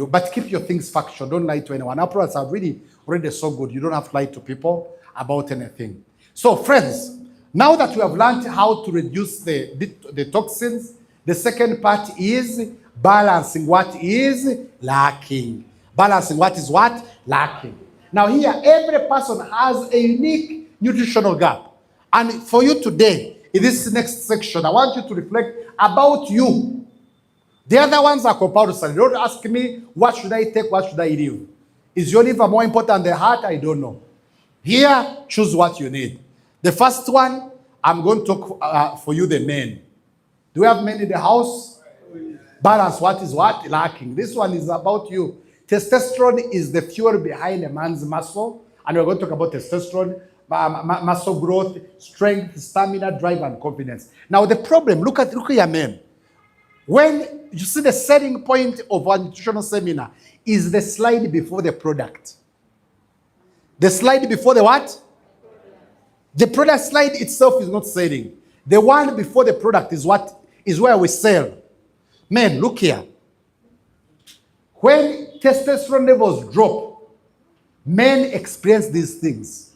but keep your things factual. Don't lie to anyone. Our products are really already so good. You don't have to lie to people about anything. So friends, now that we have learned how to reduce the toxins, the second part is balancing what is lacking. Balancing what is what? Lacking. Now here, every person has a unique nutritional gap. And for you today, in this next section, I want you to reflect about you. The other ones are compulsory. Don't ask me, what should I take, what should I leave? Is your liver more important than the heart? I don't know. Here, choose what you need. The first one, I'm going to talk for you, the men. Do we have men in the house? Balance what is what? Lacking. This one is about you. Testosterone is the fuel behind a man's muscle. And we're going to talk about testosterone, muscle growth, strength, stamina, drive, and confidence. Now the problem, look at your men. When you see the selling point of a nutritional seminar is the slide before the product. The slide before the what? The product slide itself is not selling. The one before the product is what is where we sell. Men, look here. When testosterone levels drop, men experience these things.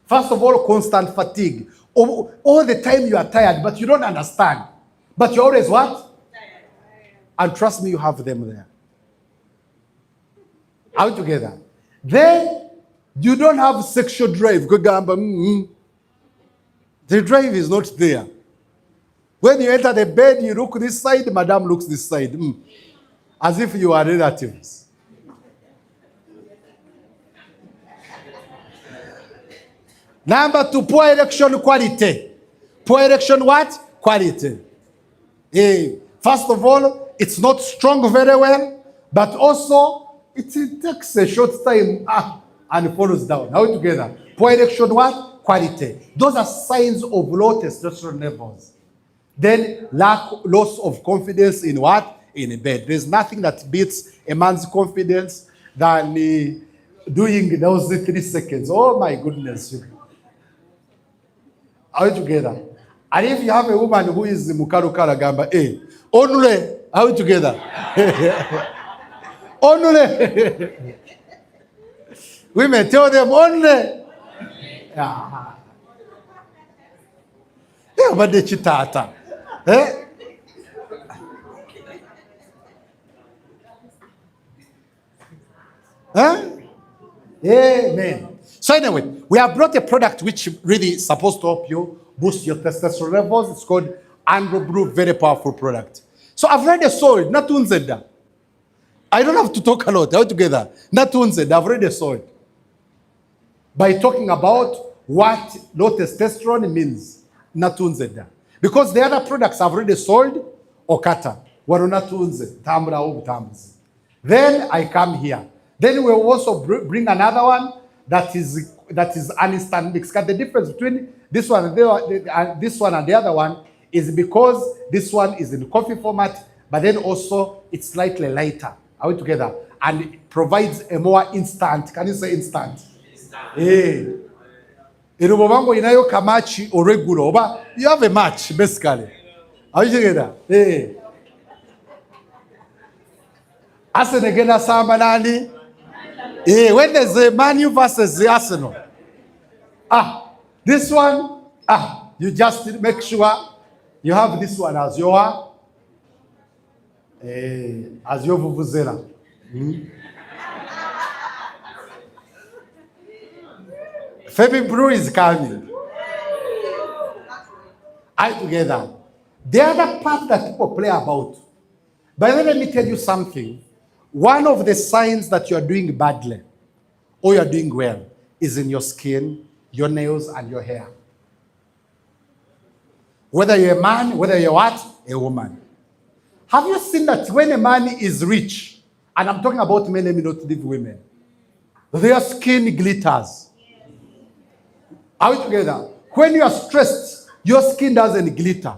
First of all, constant fatigue. All the time you are tired, but you don't understand. But you're always what? And trust me, you have them there. Are we together? Then you don't have sexual drive. The drive is not there. When you enter the bed, you look this side, madam looks this side. As if you are relatives. Number 2, poor erection quality. Poor erection what? Quality. First of all, it's not strong very well, but also it takes a short time and follows down. Now together. Poor erection what? Quality. Those are signs of low testosterone levels. Then loss of confidence in what? In bed. There's nothing that beats a man's confidence than doing those 3 seconds. Oh my goodness. Are we together? And if you have a woman who is mukarukara gamba, onule, are we together? Onule. Women tell them only. Yeah, but the chitata. Amen. So anyway, we have brought a product which really is supposed to help you boost your testosterone levels. It's called Andro Brew, very powerful product. So I've already sold, not unzeda. I don't have to talk a lot. All together, not unzeda. I've already sold by talking about what low testosterone means. Not unzeda, because the other products I've already sold. Okata, warunatunze, tamra ubtamzi. Then I come here. Then we'll also bring another one that is an instant mix. Because the difference between this one and the other one is because this one is in coffee format, but then also it's slightly lighter. Are we together? And it provides a more instant. Can you say instant? Instant. Irubobango inayo kamachi or regular, but you have a match basically. Are you together? Arsenal against Samanani. When there's a Man U versus the Arsenal, this one, you just make sure you have this one as your vuvuzela. Femi Brew is coming. Are you together? The other part that people play about. But let me tell you something. One of the signs that you are doing badly or you are doing well is in your skin, your nails, and your hair. Whether you're a man, whether you're what? A woman. Have you seen that when a man is rich, and I'm talking about men, let me not leave women, their skin glitters. Are we together? When you are stressed, your skin doesn't glitter.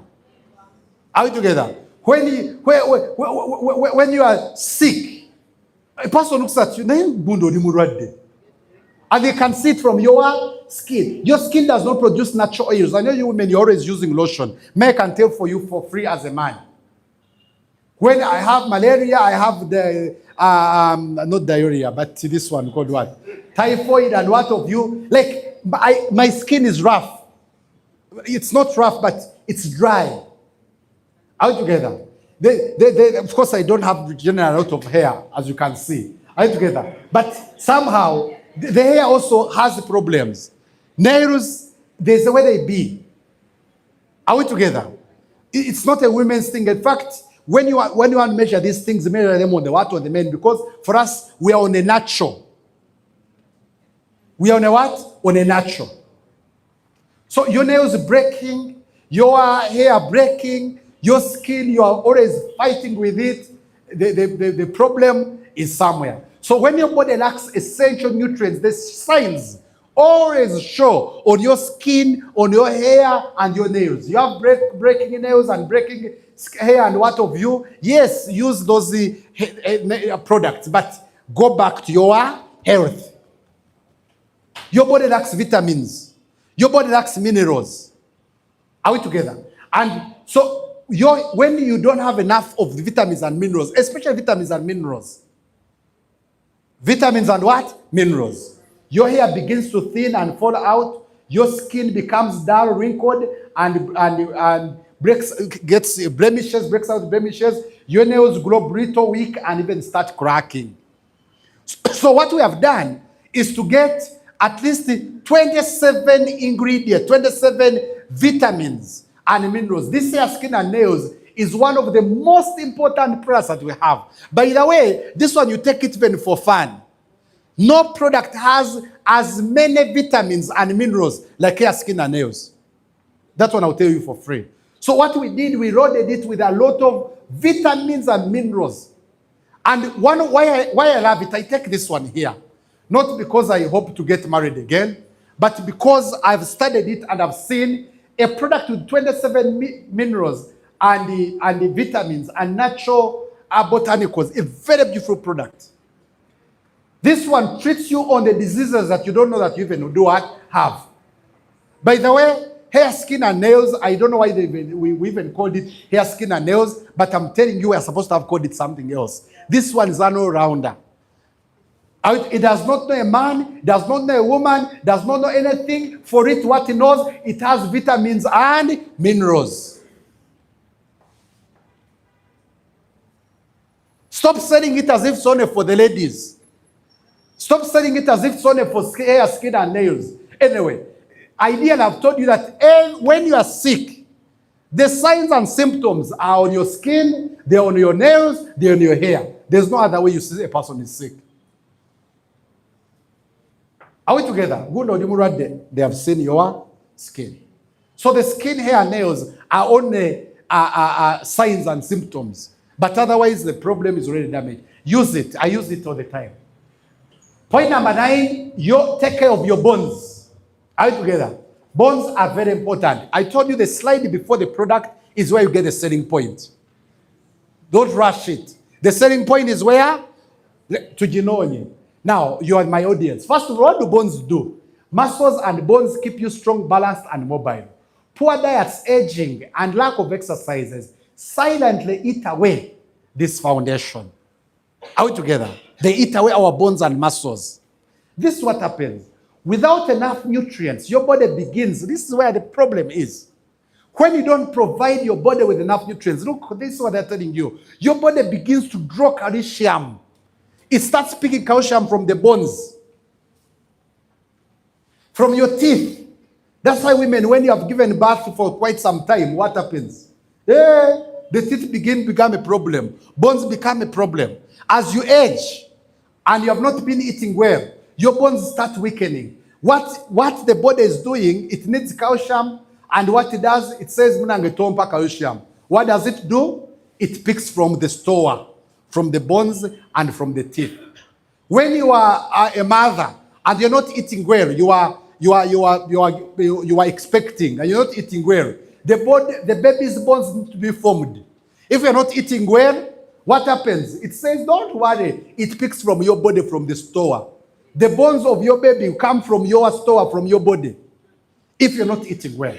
Are we together? When you are sick, a person looks at you, and they can see it from your skin. Your skin does not produce natural oils. I know you women, you're always using lotion. May I can tell for you for free as a man. When I have malaria, I have the, not diarrhea, but this one called what? Typhoid, and what of you? Like, my skin is rough. It's not rough, but it's dry. Are we together? Of course, I don't have generally a lot of hair, as you can see. Are we together? But somehow, the hair also has problems. Nails, there's a way they be. Are we together? It's not a women's thing. In fact, when you want to measure these things, measure them on the what, on the men, because for us, we are on a natural. We are on a what? On a natural. So your nails breaking, your hair breaking, your skin, you are always fighting with it. The problem is somewhere. So when your body lacks essential nutrients, there's signs always show on your skin, on your hair, and your nails. You have breaking nails and breaking hair and what of you. Yes, use those products, but go back to your health. Your body lacks vitamins. Your body lacks minerals. Are we together? And so when you don't have enough of the vitamins and minerals, especially vitamins and minerals, vitamins and what? Minerals. Your hair begins to thin and fall out. Your skin becomes dull, wrinkled, and breaks out blemishes. Your nails grow brittle, weak, and even start cracking. So what we have done is to get at least 27 ingredients, 27 vitamins and minerals. This hair, skin, and nails is one of the most important products that we have. By the way, this one you take it even for fun. No product has as many vitamins and minerals like hair, skin, and nails. That one I'll tell you for free. So what we did, we loaded it with a lot of vitamins and minerals. And why I love it, I take this one here. Not because I hope to get married again, but because I've studied it and I've seen a product with 27 minerals and the vitamins and natural botanicals. A very beautiful product. This one treats you on the diseases that you don't know that you even do have. By the way, hair, skin, and nails, I don't know why we even called it hair, skin, and nails, but I'm telling you, we're supposed to have called it something else. This one is an all-rounder. It does not know a man, does not know a woman, does not know anything. For it, what it knows, it has vitamins and minerals. Stop selling it as if it's only for the ladies. Stop selling it as if it's only for hair, skin, and nails. Anyway, ideally, I've told you that when you are sick, the signs and symptoms are on your skin, they're on your nails, they're on your hair. There's no other way you see a person is sick. Are we together? They have seen your skin. So the skin, hair, and nails are only signs and symptoms. But otherwise, the problem is already damaged. Use it. I use it all the time. Point number 9, take care of your bones. Are we together? Bones are very important. I told you the slide before the product is where you get the selling point. Don't rush it. The selling point is where? Tujinoni. Now, you are my audience. First of all, what do bones do? Muscles and bones keep you strong, balanced, and mobile. Poor diets, aging, and lack of exercises silently eat away this foundation. Are we together? They eat away our bones and muscles. This is what happens. Without enough nutrients, your body begins. This is where the problem is. When you don't provide your body with enough nutrients, look, this is what they're telling you. Your body begins to draw calcium. It starts picking calcium from the bones, from your teeth. That's why women, when you have given birth for quite some time, what happens? The teeth become a problem. Bones become a problem. As you age and you have not been eating well, your bones start weakening. What the body is doing, it needs calcium, and what it does, it says, "Munangetompa calcium." What does it do? It picks from the store, from the bones and from the teeth. When you are a mother and you're not eating well, you are expecting and you're not eating well, the baby's bones need to be formed. If you're not eating well, what happens? It says, don't worry. It picks from your body, from the store. The bones of your baby come from your store, from your body. If you're not eating well.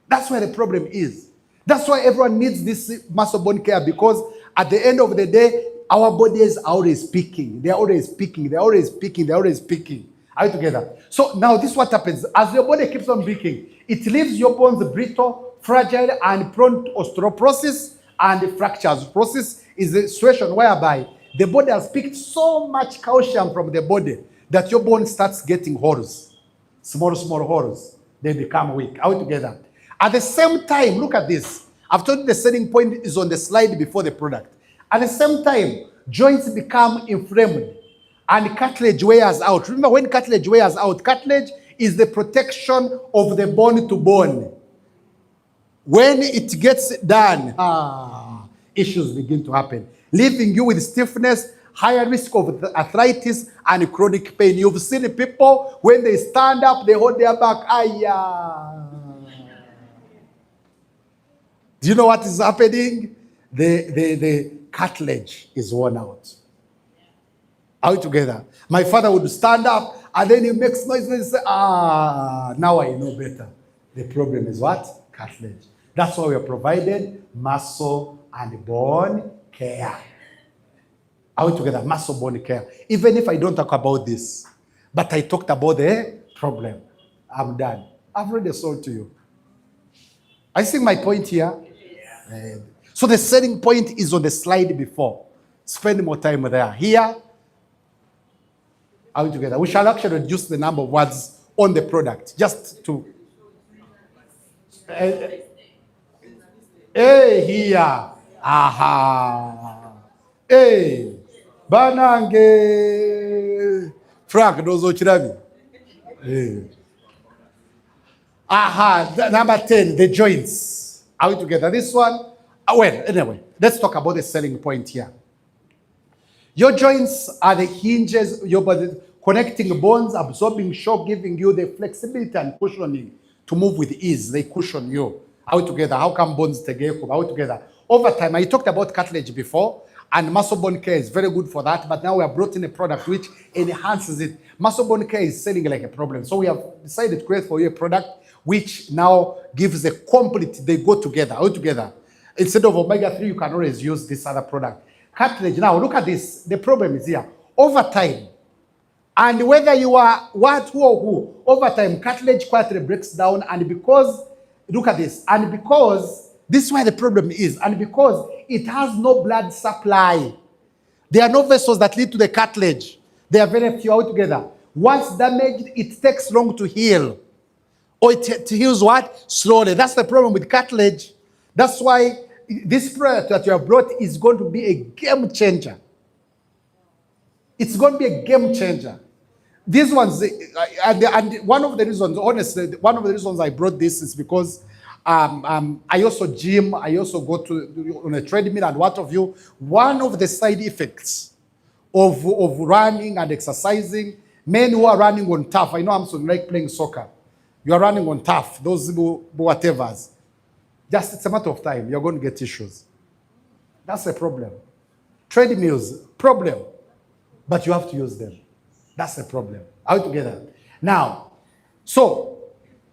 That's where the problem is. That's why everyone needs this muscle bone care, because at the end of the day, our bodies are always peaking. They're always peaking. They're always peaking. They're always peaking. Are you together? So now this is what happens. As your body keeps on peaking, it leaves your bones brittle, fragile, and prone to osteoporosis and fractures. Process is a situation whereby the body has picked so much calcium from the body that your bone starts getting holes. Small holes. They become weak. Are we together? At the same time, look at this. I've told you the selling point is on the slide before the product. At the same time, joints become inflamed and cartilage wears out. Remember, when cartilage wears out, cartilage is the protection of the bone to bone. When it gets done, issues begin to happen, leaving you with stiffness, higher risk of arthritis and chronic pain. You've seen people, when they stand up, they hold their back. Do you know what is happening? The cartilage is worn out. Are we together? My father would stand up and then he makes noise and say, now I know better. The problem is what? Cartilage. That's why we are provided muscle and bone care. Are we together? Muscle bone care. Even if I don't talk about this, but I talked about the problem, I'm done. I've already sold to you. I think my point here. So the selling point is on the slide before. Spend more time there. Here, are we together? We shall actually reduce the number of words on the product just to. Here. Aha. Banange. Frank, dozo chirabi. Number 10, the joints. Are we together? This one, well, anyway, let's talk about the selling point here. Your joints are the hinges, your body, connecting bones, absorbing shock, giving you the flexibility and cushioning to move with ease. They cushion you. Are we together? How come bones together? Are we together? Over time, I talked about cartilage before, and muscle bone care is very good for that, but now we have brought in a product which enhances it. Muscle bone care is selling like a problem. So we have decided to create for you a product which now gives a complete, they go together. Are we together? Instead of omega-3, you can always use this other product. Cartilage, now look at this. The problem is here. Over time, and whether you are what, who, or who, over time, cartilage quietly breaks down, and because, look at this, and because, this is where the problem is, and because it has no blood supply. There are no vessels that lead to the cartilage. They are very few altogether. Once damaged, it takes long to heal. Or it heals what? Slowly. That's the problem with cartilage. That's why this product that you have brought is going to be a game changer. It's going to be a game changer. These ones, and one of the reasons, honestly, one of the reasons I brought this is because I also gym, I also go to on a treadmill and what have you. One of the side effects of running and exercising, men who are running on turf, I know I'm so like playing soccer. You are running on turf, those whatevers. Just it's a matter of time, you're going to get issues. That's a problem. Treadmills, problem. But you have to use them. That's the problem. Are we together? Now, so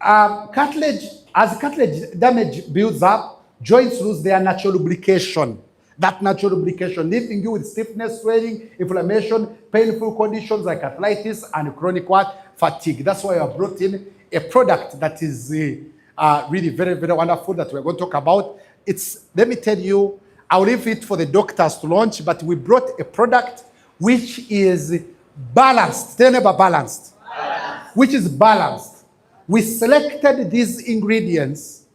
cartilage, as cartilage damage builds up, joints lose their natural lubrication. That natural lubrication, leaving you with stiffness, swelling, inflammation, painful conditions like arthritis and chronic fatigue. That's why I have brought in a product that is really very, very wonderful that we're going to talk about. It's, let me tell you, I'll leave it for the doctors to launch, but we brought a product which is balanced. Tell neighbor balanced. Which is balanced. We selected these ingredients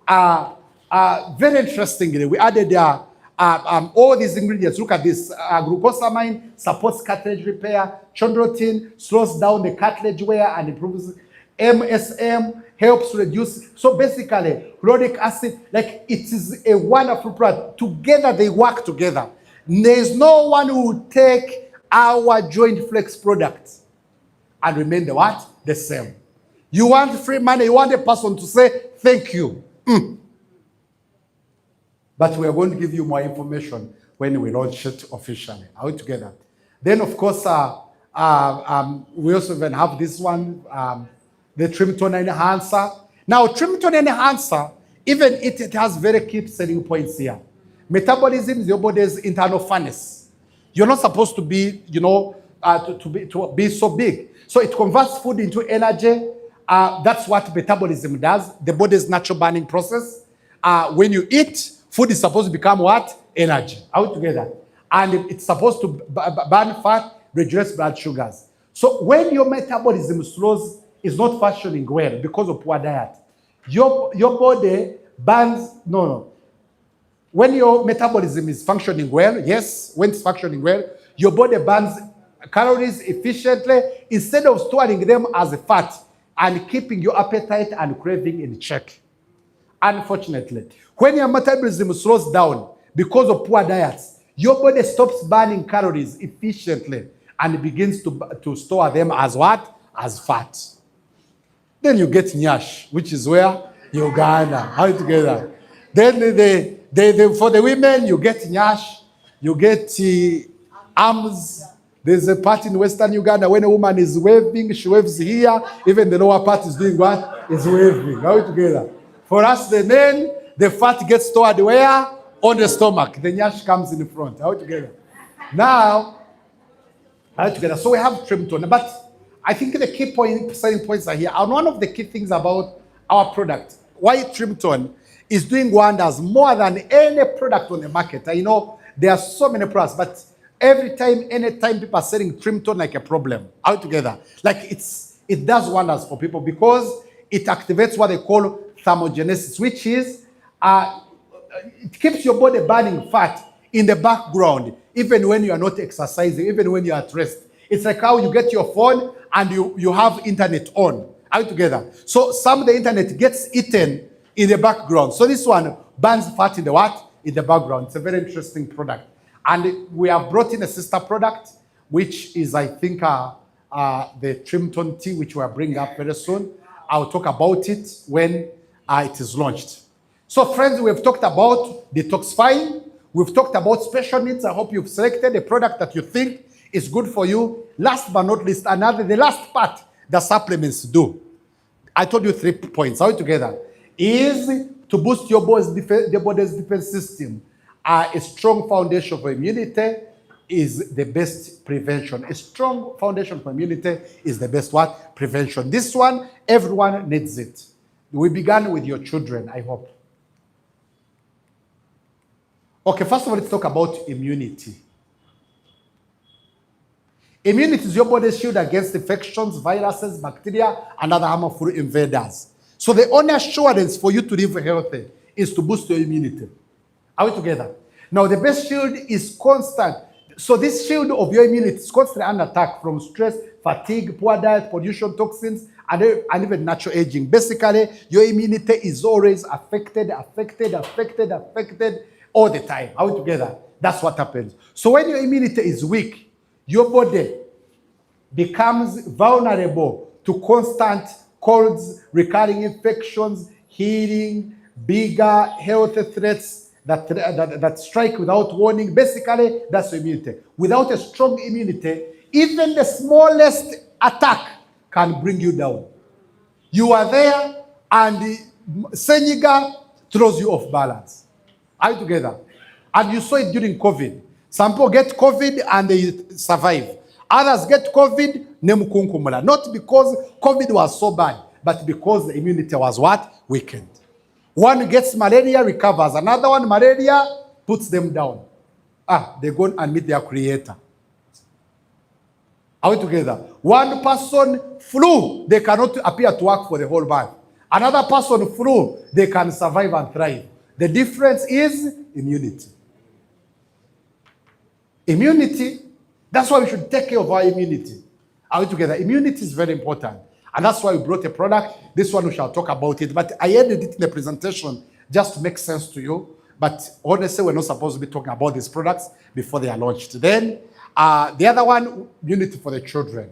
very interestingly. We added all these ingredients. Look at this. Glucosamine supports cartilage repair. Chondroitin slows down the cartilage wear and improves. MSM helps reduce. So basically, chloric acid, like it is a wonderful product. Together, they work together. There's no one who will take our Joint Flex product and remain the what? The same. You want free money, you want a person to say, thank you. But we are going to give you more information when we launch it officially. Are we together? Then, of course, we also even have this one, the Trim-Tone Enhancer. Now, Trim-Tone Enhancer, even it has very key selling points here. Metabolism is your body's internal furnace. You're not supposed to be, to be so big. So it converts food into energy. That's what metabolism does, the body's natural burning process. When you eat, food is supposed to become what? Energy. Are we together? And it's supposed to burn fat, reduce blood sugars. So when your metabolism slows, is not functioning well because of poor diet, your body burns, When your metabolism is functioning well, yes, when it's functioning well, your body burns calories efficiently instead of storing them as a fat and keeping your appetite and craving in check. Unfortunately, when your metabolism slows down because of poor diets, your body stops burning calories efficiently and begins to store them as what? As fat. Then you get Nyash, which is where? Uganda. How together? Then for the women, you get Nyash, you get arms. There's a part in Western Uganda when a woman is waving, she waves here, even the lower part is doing what? Is waving. How together? For us, the men, the fat gets stored where? On the stomach. The Nyash comes in front. How together? Now, how together? So we have Trimton, but I think the key selling points are here. And one of the key things about our product, why Trimton is doing wonders more than any product on the market. I know there are so many products, but every time, anytime people are selling Trimton like a problem altogether, like it does wonders for people because it activates what they call thermogenesis, which is it keeps your body burning fat in the background, even when you are not exercising, even when you are at rest. It's like how you get your phone and you have internet on. Are we together? So some of the internet gets eaten in the background. So this one burns fat in the what? In the background. It's a very interesting product. And we have brought in a sister product, which is, I think, the Trimton tea, which we are bringing up very soon. I'll talk about it when it is launched. So friends, we've talked about detoxifying. We've talked about special needs. I hope you've selected a product that you think is good for you. Last but not least, the last part that supplements do. I told you 3 points. All together is to boost your body's defense system. A strong foundation for immunity is the best prevention. A strong foundation for immunity is the best what? Prevention. This one, everyone needs it. We began with your children, I hope. Okay, first of all, let's talk about immunity. Immunity is your body's shield against infections, viruses, bacteria, and other harmful invaders. So the only assurance for you to live healthy is to boost your immunity. Are we together? Now, the best shield is constant. So this shield of your immunity is constantly under attack from stress, fatigue, poor diet, pollution, toxins, and even natural aging. Basically, your immunity is always affected all the time. Are we together? That's what happens. So when your immunity is weak, your body becomes vulnerable to constant colds, recurring infections, healing, bigger health threats that strike without warning. Basically, that's immunity. Without a strong immunity, even the smallest attack can bring you down. You are there and Senyiga throws you off balance. Are you together? And you saw it during COVID. Some people get COVID and they survive. Others get COVID, nemukunkumula. Not because COVID was so bad, but because the immunity was what? Weakened. One gets malaria, recovers. Another one, malaria, puts them down. They go and meet their creator. Are we together? One person, flu, they cannot appear to work for the whole month. Another person, flu, they can survive and thrive. The difference is immunity. Immunity, that's why we should take care of our immunity. Are we together? Immunity is very important. And that's why we brought a product. This one we shall talk about it. But I added it in the presentation just to make sense to you. But honestly, we're not supposed to be talking about these products before they are launched. Then, the other one, immunity for the children.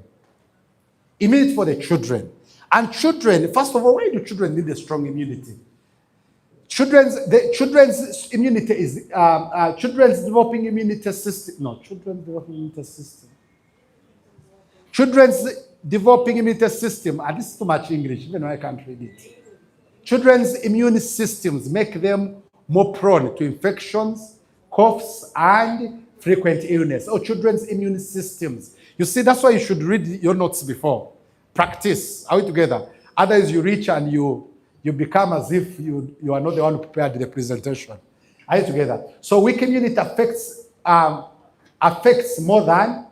Immunity for the children. And children, first of all, why do children need a strong immunity? Children's immunity is children's developing immunity system. No, children's developing immunity system. Children's developing immunity system. And this is too much English, even though I can't read it. Children's immune systems make them more prone to infections, coughs, and frequent illness. Or children's immune systems. You see, that's why you should read your notes before. Practice. Are we together? Otherwise, you reach and you become as if you are not the one who prepared the presentation. Are you together? So weak immunity affects more than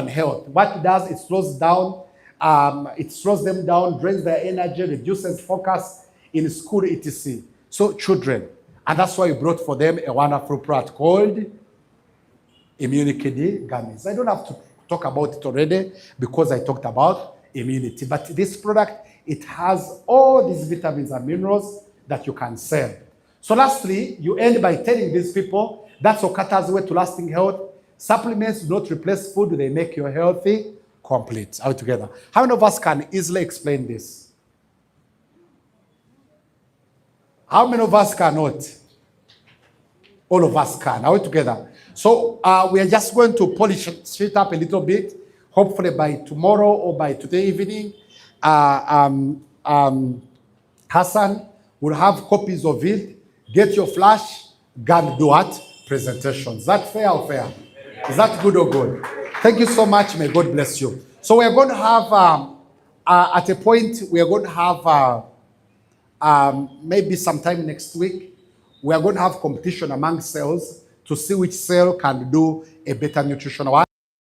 health. What it does, it slows them down, drains their energy, reduces focus in school, etc. So children, and that's why we brought for them a wonderful product called Immunikid Gummies. I don't have to talk about it already because I talked about immunity. But this product, it has all these vitamins and minerals that you can sell. So lastly, you end by telling these people That's Okata's way to lasting health. Supplements do not replace food, they make you healthy, complete. Are we together? How many of us can easily explain this? How many of us cannot? All of us can. Are we together? So we are just going to polish it up a little bit. Hopefully by tomorrow or by today evening, Hassan will have copies of it. Get your flash, gun, do what? Presentation. Is that fair or fair? Is that good or good? Thank you so much. May God bless you. So we are going to have, at a point, we are going to have maybe sometime next week, we are going to have competition among cells to see which cell can do a better nutritional.